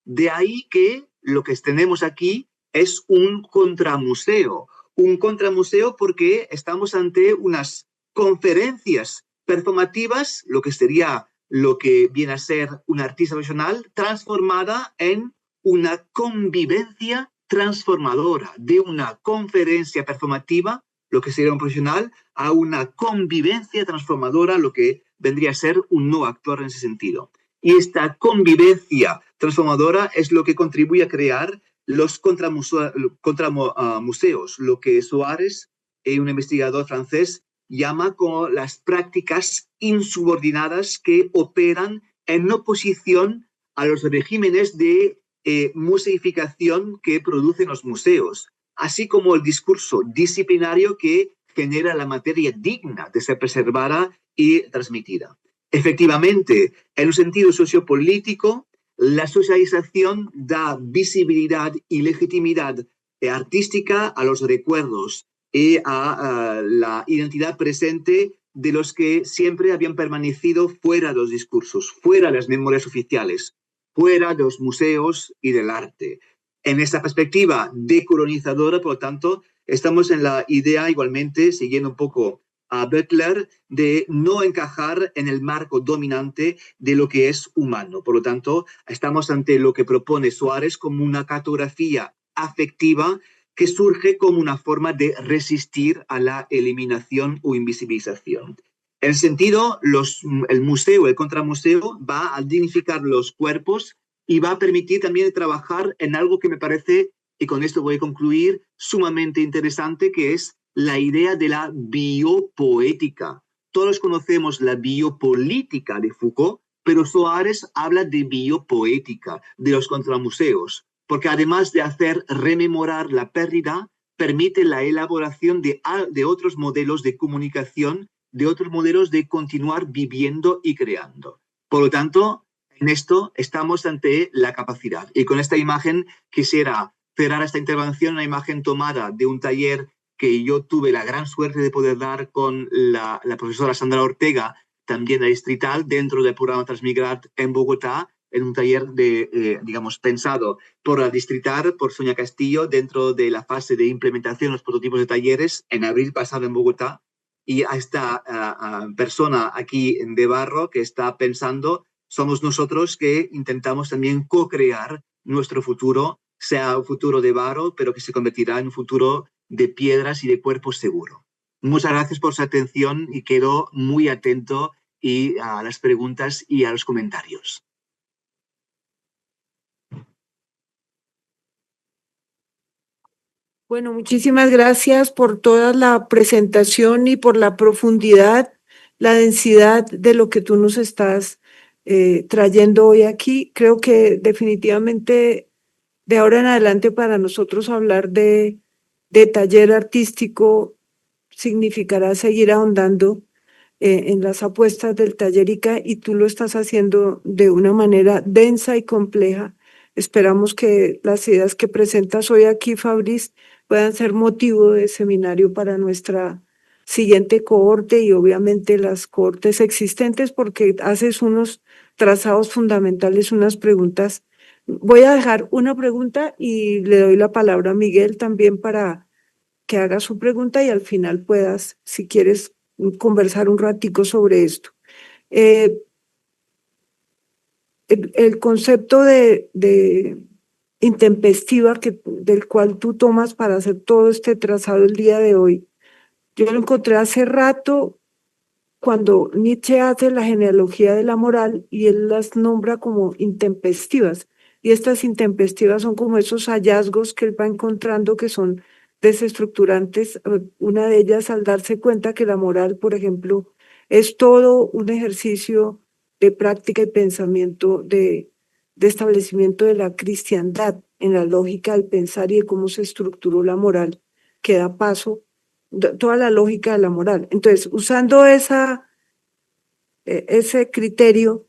De ahí que lo que tenemos aquí es un contramuseo. Un contramuseo porque estamos ante unas conferencias performativas, lo que sería lo que viene a ser un artista profesional, transformada en una convivencia transformadora, de una conferencia performativa, lo que sería un profesional, a una convivencia transformadora, lo que vendría a ser un no actor en ese sentido. Y esta convivencia transformadora es lo que contribuye a crear los contramuseos, lo que Suárez, un investigador francés, llama como las prácticas insubordinadas que operan en oposición a los regímenes de museificación que producen los museos, así como el discurso disciplinario que genera la materia digna de ser preservada y transmitida. Efectivamente, en un sentido sociopolítico, la socialización da visibilidad y legitimidad artística a los recuerdos y a la identidad presente de los que siempre habían permanecido fuera de los discursos, fuera de las memorias oficiales, fuera de los museos y del arte. En esta perspectiva decolonizadora, por lo tanto, estamos en la idea igualmente, siguiendo un poco a Butler, de no encajar en el marco dominante de lo que es humano. Por lo tanto, estamos ante lo que propone Suárez como una cartografía afectiva que surge como una forma de resistir a la eliminación o invisibilización. En ese sentido, el museo, el contramuseo, va a dignificar los cuerpos y va a permitir también trabajar en algo que me parece y con esto voy a concluir, sumamente interesante, que es la idea de la biopoética. Todos conocemos la biopolítica de Foucault, pero Soares habla de biopoética, de los contramuseos, porque además de hacer rememorar la pérdida, permite la elaboración de otros modelos de comunicación, de otros modelos de continuar viviendo y creando. Por lo tanto, en esto estamos ante la capacidad. Y con esta imagen quisiera cerrar esta intervención, una imagen tomada de un taller que yo tuve la gran suerte de poder dar con la profesora Sandra Ortega, también de Distrital, dentro del programa Transmigrat en Bogotá, en un taller digamos, pensado por la Distrital, por Sonia Castillo, dentro de la fase de implementación de los prototipos de talleres en abril pasado en Bogotá. Y a esta persona aquí de Barro que está pensando, somos nosotros que intentamos también co-crear nuestro futuro, sea un futuro de barro, pero que se convertirá en un futuro de piedras y de cuerpo seguro. Muchas gracias por su atención y quedo muy atento a las preguntas y a los comentarios. Bueno, muchísimas gracias por toda la presentación y por la profundidad, la densidad de lo que tú nos estás trayendo hoy aquí. Creo que definitivamente de ahora en adelante para nosotros hablar de taller artístico significará seguir ahondando en las apuestas del taller ICA, y tú lo estás haciendo de una manera densa y compleja. Esperamos que las ideas que presentas hoy aquí, Fabriz, puedan ser motivo de seminario para nuestra siguiente cohorte y obviamente las cohortes existentes, porque haces unos trazados fundamentales, unas preguntas. Voy a dejar una pregunta y le doy la palabra a Miguel también para que haga su pregunta y al final puedas, si quieres, conversar un ratico sobre esto. El concepto de intempestiva del cual tú tomas para hacer todo este trazado el día de hoy, yo lo encontré hace rato cuando Nietzsche hace la genealogía de la moral y él las nombra como intempestivas. Y estas intempestivas son como esos hallazgos que él va encontrando que son desestructurantes. Una de ellas al darse cuenta que la moral, por ejemplo, es todo un ejercicio de práctica y pensamiento de establecimiento de la cristiandad en la lógica del pensar y de cómo se estructuró la moral, que da paso toda la lógica de la moral. Entonces, usando ese criterio,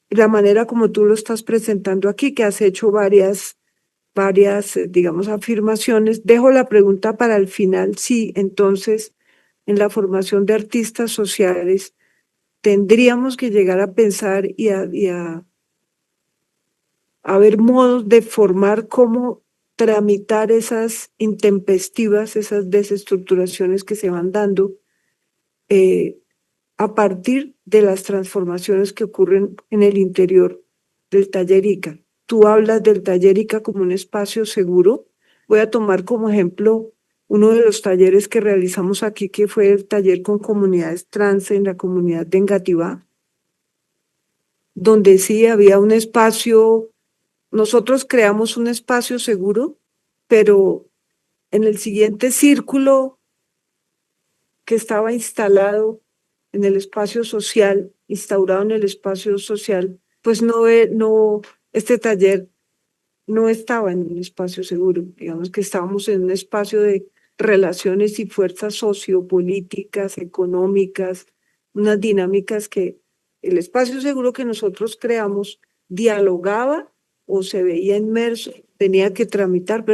la manera como tú lo estás presentando aquí, que has hecho varias, digamos, afirmaciones, dejo la pregunta para el final. Sí, entonces, en la formación de artistas sociales, tendríamos que llegar a pensar y a ver modos de formar cómo tramitar esas intempestivas, esas desestructuraciones que se van dando a partir de las transformaciones que ocurren en el interior del taller ICA. Tú hablas del taller ICA como un espacio seguro. Voy a tomar como ejemplo uno de los talleres que realizamos aquí, que fue el taller con comunidades trans en la comunidad de Engativá, donde sí había un espacio. Nosotros creamos un espacio seguro, pero en el siguiente círculo que estaba instalado en el espacio social, instaurado en el espacio social, pues este taller no estaba en un espacio seguro. Digamos que estábamos en un espacio de relaciones y fuerzas sociopolíticas, económicas, unas dinámicas que el espacio seguro que nosotros creamos dialogaba o se veía inmerso, tenía que tramitar,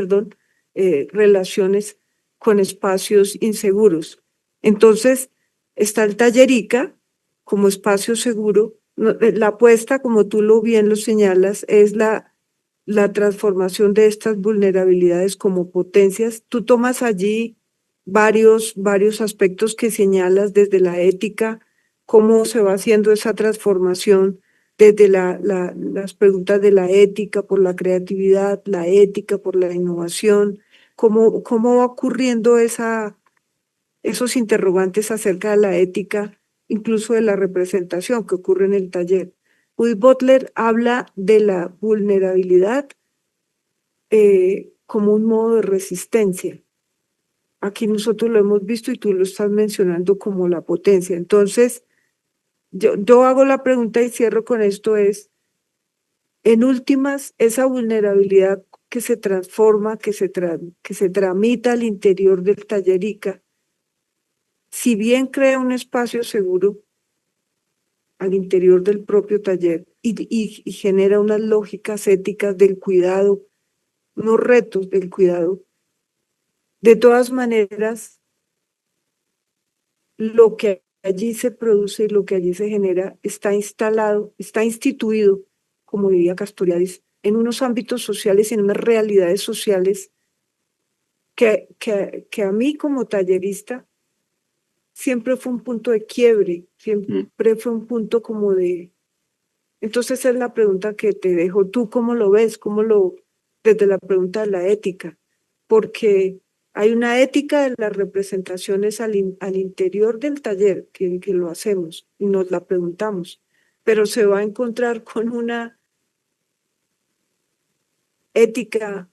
relaciones con espacios inseguros. Entonces, está el taller ICA como espacio seguro. La apuesta, como tú bien lo señalas, es la transformación de estas vulnerabilidades como potencias. Tú tomas allí varios aspectos que señalas desde la ética, cómo se va haciendo esa transformación desde las preguntas de la ética por la creatividad, la ética por la innovación, cómo va ocurriendo esos interrogantes acerca de la ética, incluso de la representación que ocurre en el taller. Judith Butler habla de la vulnerabilidad como un modo de resistencia. Aquí nosotros lo hemos visto y tú lo estás mencionando como la potencia. Entonces, yo hago la pregunta y cierro con esto es, en últimas, esa vulnerabilidad que se transforma, que se tramita al interior del taller ICA, si bien crea un espacio seguro al interior del propio taller y genera unas lógicas éticas del cuidado, unos retos del cuidado, de todas maneras, lo que allí se produce y lo que allí se genera está instalado, está instituido, como diría Castoriadis, en unos ámbitos sociales y en unas realidades sociales que a mí como tallerista siempre fue un punto de quiebre, siempre fue un punto como de... Entonces esa es la pregunta que te dejo. ¿Tú cómo lo ves? Desde la pregunta de la ética? Porque hay una ética de las representaciones al interior del taller que lo hacemos y nos la preguntamos, pero se va a encontrar con una ética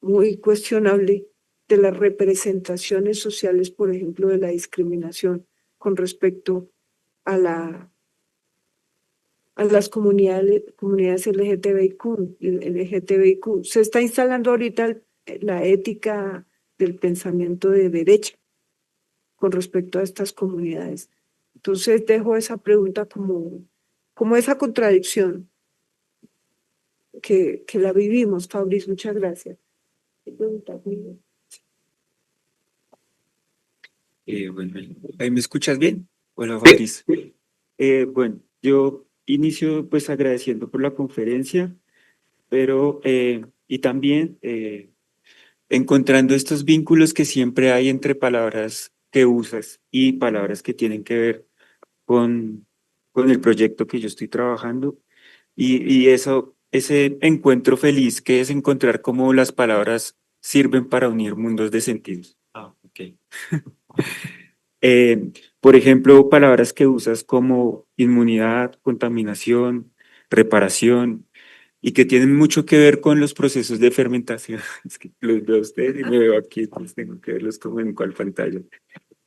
muy cuestionable de las representaciones sociales, por ejemplo, de la discriminación con respecto a las comunidades LGTBIQ. Se está instalando ahorita la ética del pensamiento de derecha con respecto a estas comunidades. Entonces dejo esa pregunta como esa contradicción que la vivimos, Fabriz. Muchas gracias. Bueno, ¿ahí me escuchas bien? Hola, Fabriz. Bueno, yo inicio pues agradeciendo por la conferencia, pero y también encontrando estos vínculos que siempre hay entre palabras que usas y palabras que tienen que ver con, con el proyecto que yo estoy trabajando y eso, ese encuentro feliz que es encontrar cómo las palabras sirven para unir mundos de sentidos. Ah, ok. Por ejemplo, palabras que usas como inmunidad, contaminación, reparación, y que tienen mucho que ver con los procesos de fermentación. Es que los veo a ustedes y me veo aquí, entonces tengo que verlos como en cuál pantalla.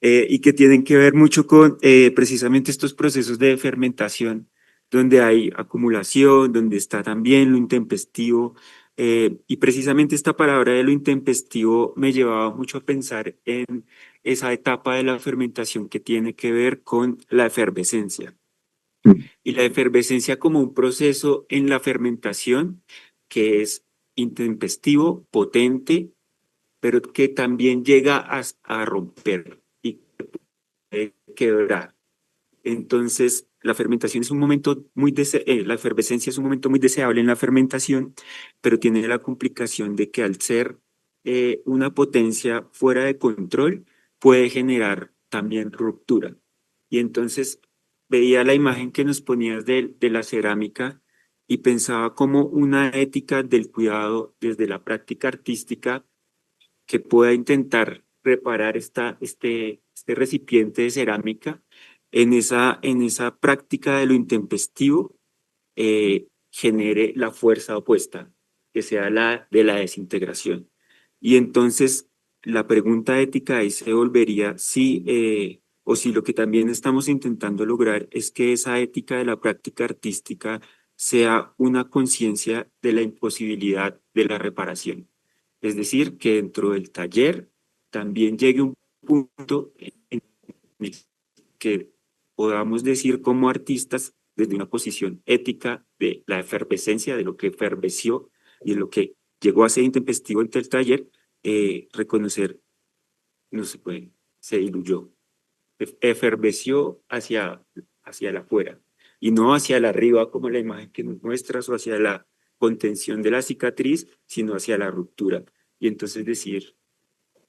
Y que tienen que ver mucho con precisamente estos procesos de fermentación, donde hay acumulación, donde está también lo intempestivo. Y precisamente esta palabra de lo intempestivo me llevaba mucho a pensar en esa etapa de la fermentación que tiene que ver con la efervescencia. Y la efervescencia como un proceso en la fermentación que es intempestivo, potente, pero que también llega a romper y quebrar. Entonces, la fermentación es un momento la efervescencia es un momento muy deseable en la fermentación, pero tiene la complicación de que al ser una potencia fuera de control, puede generar también ruptura. Y entonces veía la imagen que nos ponías de la cerámica y pensaba como una ética del cuidado desde la práctica artística que pueda intentar reparar este recipiente de cerámica en esa práctica de lo intempestivo, genere la fuerza opuesta, que sea la de la desintegración. Y entonces la pregunta ética ahí se volvería si, o si lo que también estamos intentando lograr es que esa ética de la práctica artística sea una conciencia de la imposibilidad de la reparación. Es decir, que dentro del taller también llegue un punto en el que podamos decir como artistas desde una posición ética de la efervescencia, de lo que eferveció y de lo que llegó a ser intempestivo entre el taller, reconocer, no se puede, se diluyó, eferveció hacia el afuera y no hacia el arriba como la imagen que nos muestras o hacia la contención de la cicatriz, sino hacia la ruptura. Y entonces decir,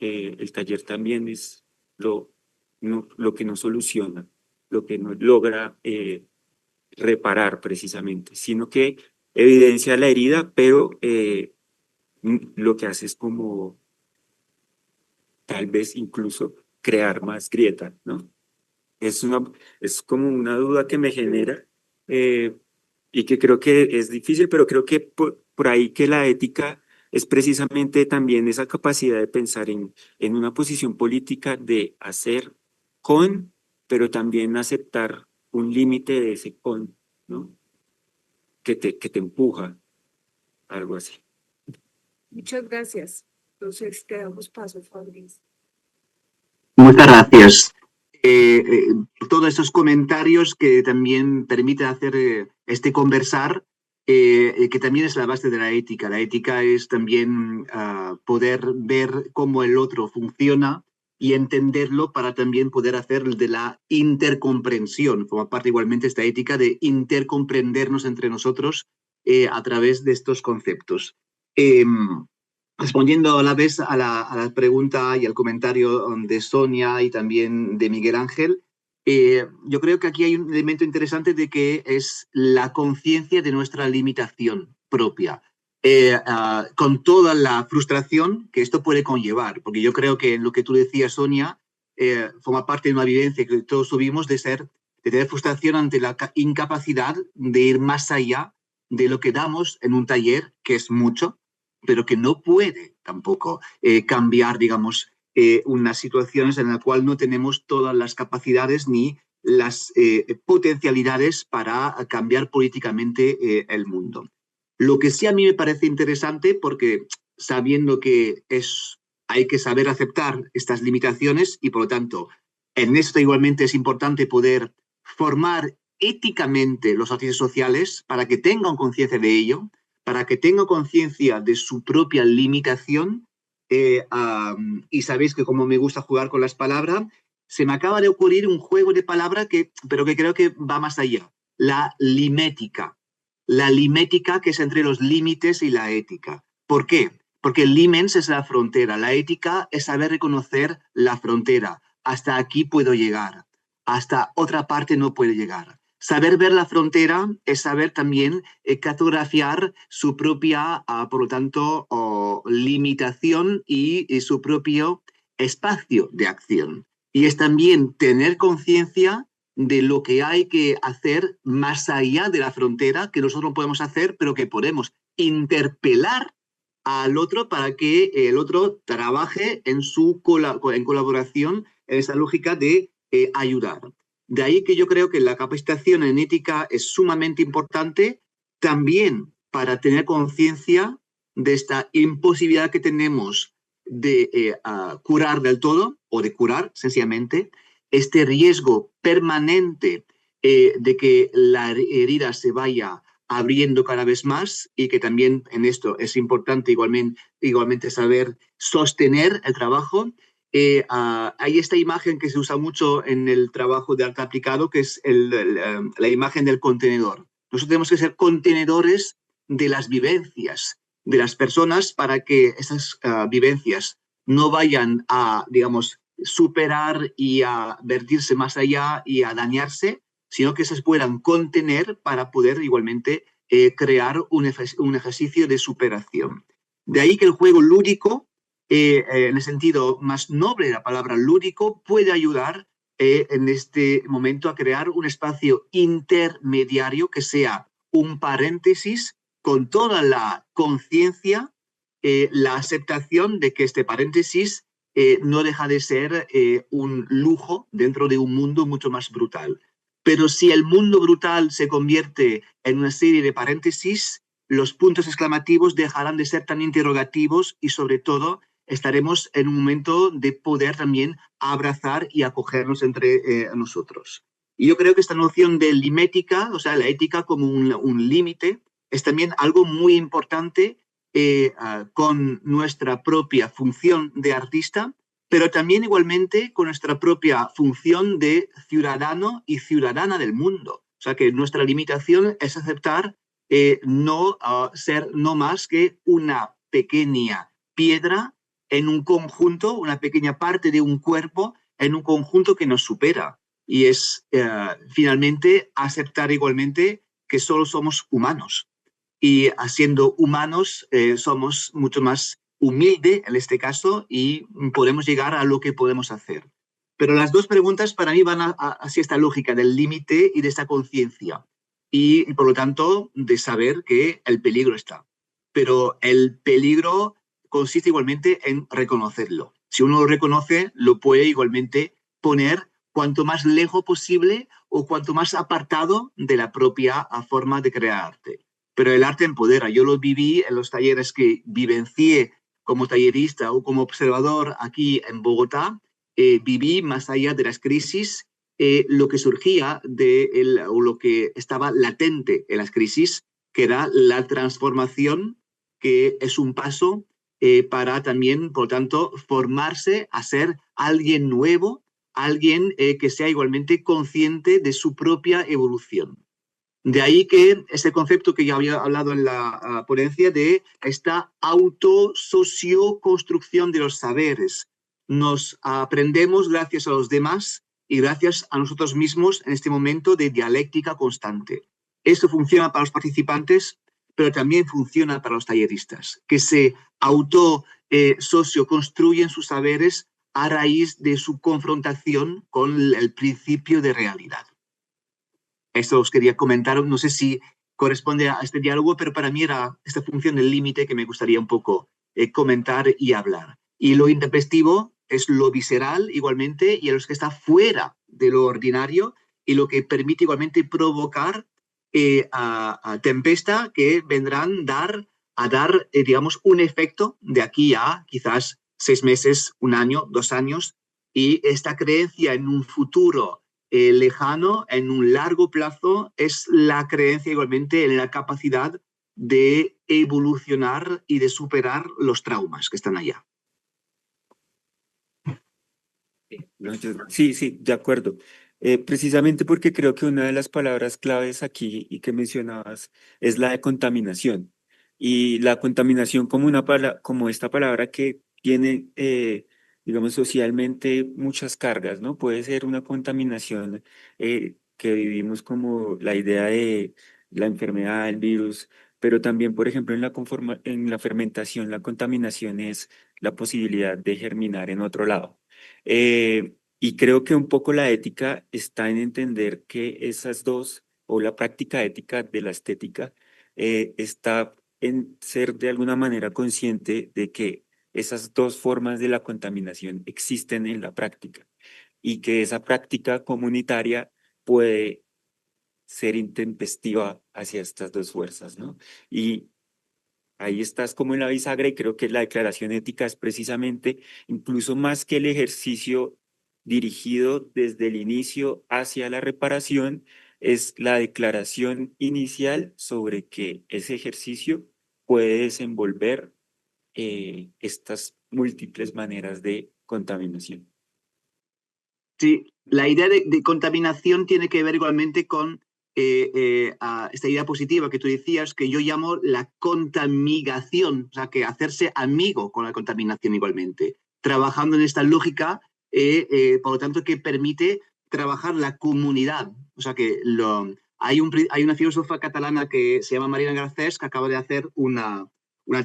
el taller también es lo que no soluciona, lo que no logra reparar precisamente, sino que evidencia la herida, pero lo que hace es como tal vez incluso crear más grieta, ¿no? Es como una duda que me genera y que creo que es difícil, pero creo que por ahí que la ética es precisamente también esa capacidad de pensar en una posición política de hacer con, pero también aceptar un límite de ese con, ¿no? Que te empuja, algo así. Muchas gracias. Entonces, te damos paso, Fabriz. Muchas gracias. Por todos estos comentarios que también permiten hacer este conversar, que también es la base de la ética. La ética es también poder ver cómo el otro funciona y entenderlo para también poder hacer de la intercomprensión. Forma parte igualmente esta ética de intercomprendernos entre nosotros a través de estos conceptos. Respondiendo a la vez a la pregunta y al comentario de Sonia y también de Miguel Ángel, yo creo que aquí hay un elemento interesante de que es la conciencia de nuestra limitación propia, con toda la frustración que esto puede conllevar, porque yo creo que lo que tú decías, Sonia, forma parte de una vivencia que todos tuvimos de tener frustración ante la incapacidad de ir más allá de lo que damos en un taller, que es mucho, pero que no puede tampoco cambiar, digamos, unas situaciones en las cuales no tenemos todas las capacidades ni las potencialidades para cambiar políticamente el mundo. Lo que sí a mí me parece interesante, porque sabiendo que hay que saber aceptar estas limitaciones y, por lo tanto, en esto igualmente es importante poder formar éticamente los artistas sociales para que tengan conciencia de ello, para que tenga conciencia de su propia limitación, y sabéis que como me gusta jugar con las palabras, se me acaba de ocurrir un juego de palabras pero que creo que va más allá. La limética. La limética que es entre los límites y la ética. ¿Por qué? Porque el limens es la frontera, la ética es saber reconocer la frontera. Hasta aquí puedo llegar, hasta otra parte no puede llegar. Saber ver la frontera es saber también cartografiar su propia, por lo tanto, limitación y su propio espacio de acción. Y es también tener conciencia de lo que hay que hacer más allá de la frontera, que nosotros podemos hacer, pero que podemos interpelar al otro para que el otro trabaje en colaboración en esa lógica de ayudar. De ahí que yo creo que la capacitación en ética es sumamente importante también para tener conciencia de esta imposibilidad que tenemos de curar del todo o de curar sencillamente, este riesgo permanente de que la herida se vaya abriendo cada vez más y que también en esto es importante igualmente saber sostener el trabajo. Hay esta imagen que se usa mucho en el trabajo de arte aplicado, que es la imagen del contenedor. Nosotros tenemos que ser contenedores de las vivencias de las personas para que esas vivencias no vayan a, digamos, superar y a vertirse más allá y a dañarse, sino que se puedan contener para poder igualmente crear un ejercicio de superación. De ahí que el juego lúdico, en el sentido más noble de la palabra lúdico, puede ayudar en este momento a crear un espacio intermediario que sea un paréntesis con toda la conciencia, la aceptación de que este paréntesis no deja de ser un lujo dentro de un mundo mucho más brutal. Pero si el mundo brutal se convierte en una serie de paréntesis, los puntos exclamativos dejarán de ser tan interrogativos y, sobre todo, estaremos en un momento de poder también abrazar y acogernos entre nosotros. Y yo creo que esta noción de limética, o sea, la ética como un límite, es también algo muy importante con nuestra propia función de artista, pero también igualmente con nuestra propia función de ciudadano y ciudadana del mundo. O sea que nuestra limitación es aceptar no ser no más que una pequeña piedra en un conjunto, una pequeña parte de un cuerpo en un conjunto que nos supera. Y es finalmente aceptar igualmente que solo somos humanos. Y siendo humanos somos mucho más humildes en este caso y podemos llegar a lo que podemos hacer. Pero las dos preguntas para mí van hacia esta lógica del límite y de esta conciencia. Y por lo tanto de saber que el peligro está. pero el peligro consiste igualmente en reconocerlo. Si uno lo reconoce, lo puede igualmente poner cuanto más lejos posible o cuanto más apartado de la propia forma de crear arte. Pero el arte empodera. Yo lo viví en los talleres que vivencié como tallerista o como observador aquí en Bogotá. Viví más allá de las crisis lo que surgía o lo que estaba latente en las crisis, que era la transformación, que es un paso para también, por lo tanto, formarse a ser alguien nuevo, alguien que sea igualmente consciente de su propia evolución. De ahí que ese concepto que ya había hablado en la ponencia de esta autosocioconstrucción de los saberes. Nos aprendemos gracias a los demás y gracias a nosotros mismos en este momento de dialéctica constante. Esto funciona para los participantes, pero también funciona para los talleristas, que se autosocioconstruyen sus saberes a raíz de su confrontación con el principio de realidad. Esto os quería comentar, no sé si corresponde a este diálogo, pero para mí era esta función del límite que me gustaría un poco comentar y hablar. Y lo intempestivo es lo visceral igualmente y es lo que está fuera de lo ordinario y lo que permite igualmente provocar a tempesta que vendrán a dar, digamos, un efecto de aquí a quizás 6 meses, 1 año, 2 años, y esta creencia en un futuro lejano, en un largo plazo, es la creencia igualmente en la capacidad de evolucionar y de superar los traumas que están allá. Sí, sí, de acuerdo. Precisamente porque creo que una de las palabras claves aquí y que mencionabas es la de contaminación. Y la contaminación como como esta palabra que tiene, digamos, socialmente muchas cargas, ¿no? Puede ser una contaminación que vivimos como la idea de la enfermedad, el virus, pero también, por ejemplo, en la fermentación, la contaminación es la posibilidad de germinar en otro lado. Y creo que un poco la ética está en entender que esas dos, o la práctica ética de la estética, está en ser de alguna manera consciente de que esas dos formas de la contaminación existen en la práctica y que esa práctica comunitaria puede ser intempestiva hacia estas dos fuerzas, ¿no? Y ahí estás como en la bisagra y creo que la declaración ética es precisamente, incluso más que el ejercicio dirigido desde el inicio hacia la reparación, es la declaración inicial sobre que ese ejercicio puede desenvolver estas múltiples maneras de contaminación. Sí, la idea de contaminación tiene que ver igualmente con esta idea positiva que tú decías, que yo llamo la contamigación, o sea, que hacerse amigo con la contaminación igualmente, trabajando en esta lógica, por lo tanto, que permite trabajar la comunidad. O sea, que hay una filósofa catalana que se llama Marina Garcés, que acaba de hacer una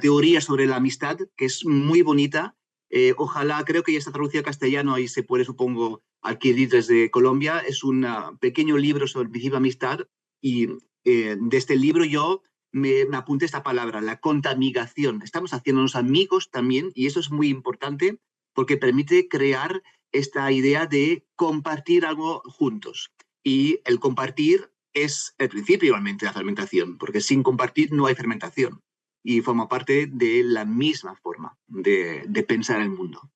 teoría sobre la amistad, que es muy bonita. Ojalá, creo que ya está traducida a castellano y se puede, supongo, adquirir desde Colombia. Es un pequeño libro sobre el principio de amistad y de este libro yo me apunté esta palabra, la contamigación. Estamos haciéndonos amigos también y eso es muy importante porque permite crear esta idea de compartir algo juntos. Y el compartir es el principio igualmente de la fermentación, porque sin compartir no hay fermentación. Y forma parte de la misma forma de pensar el mundo.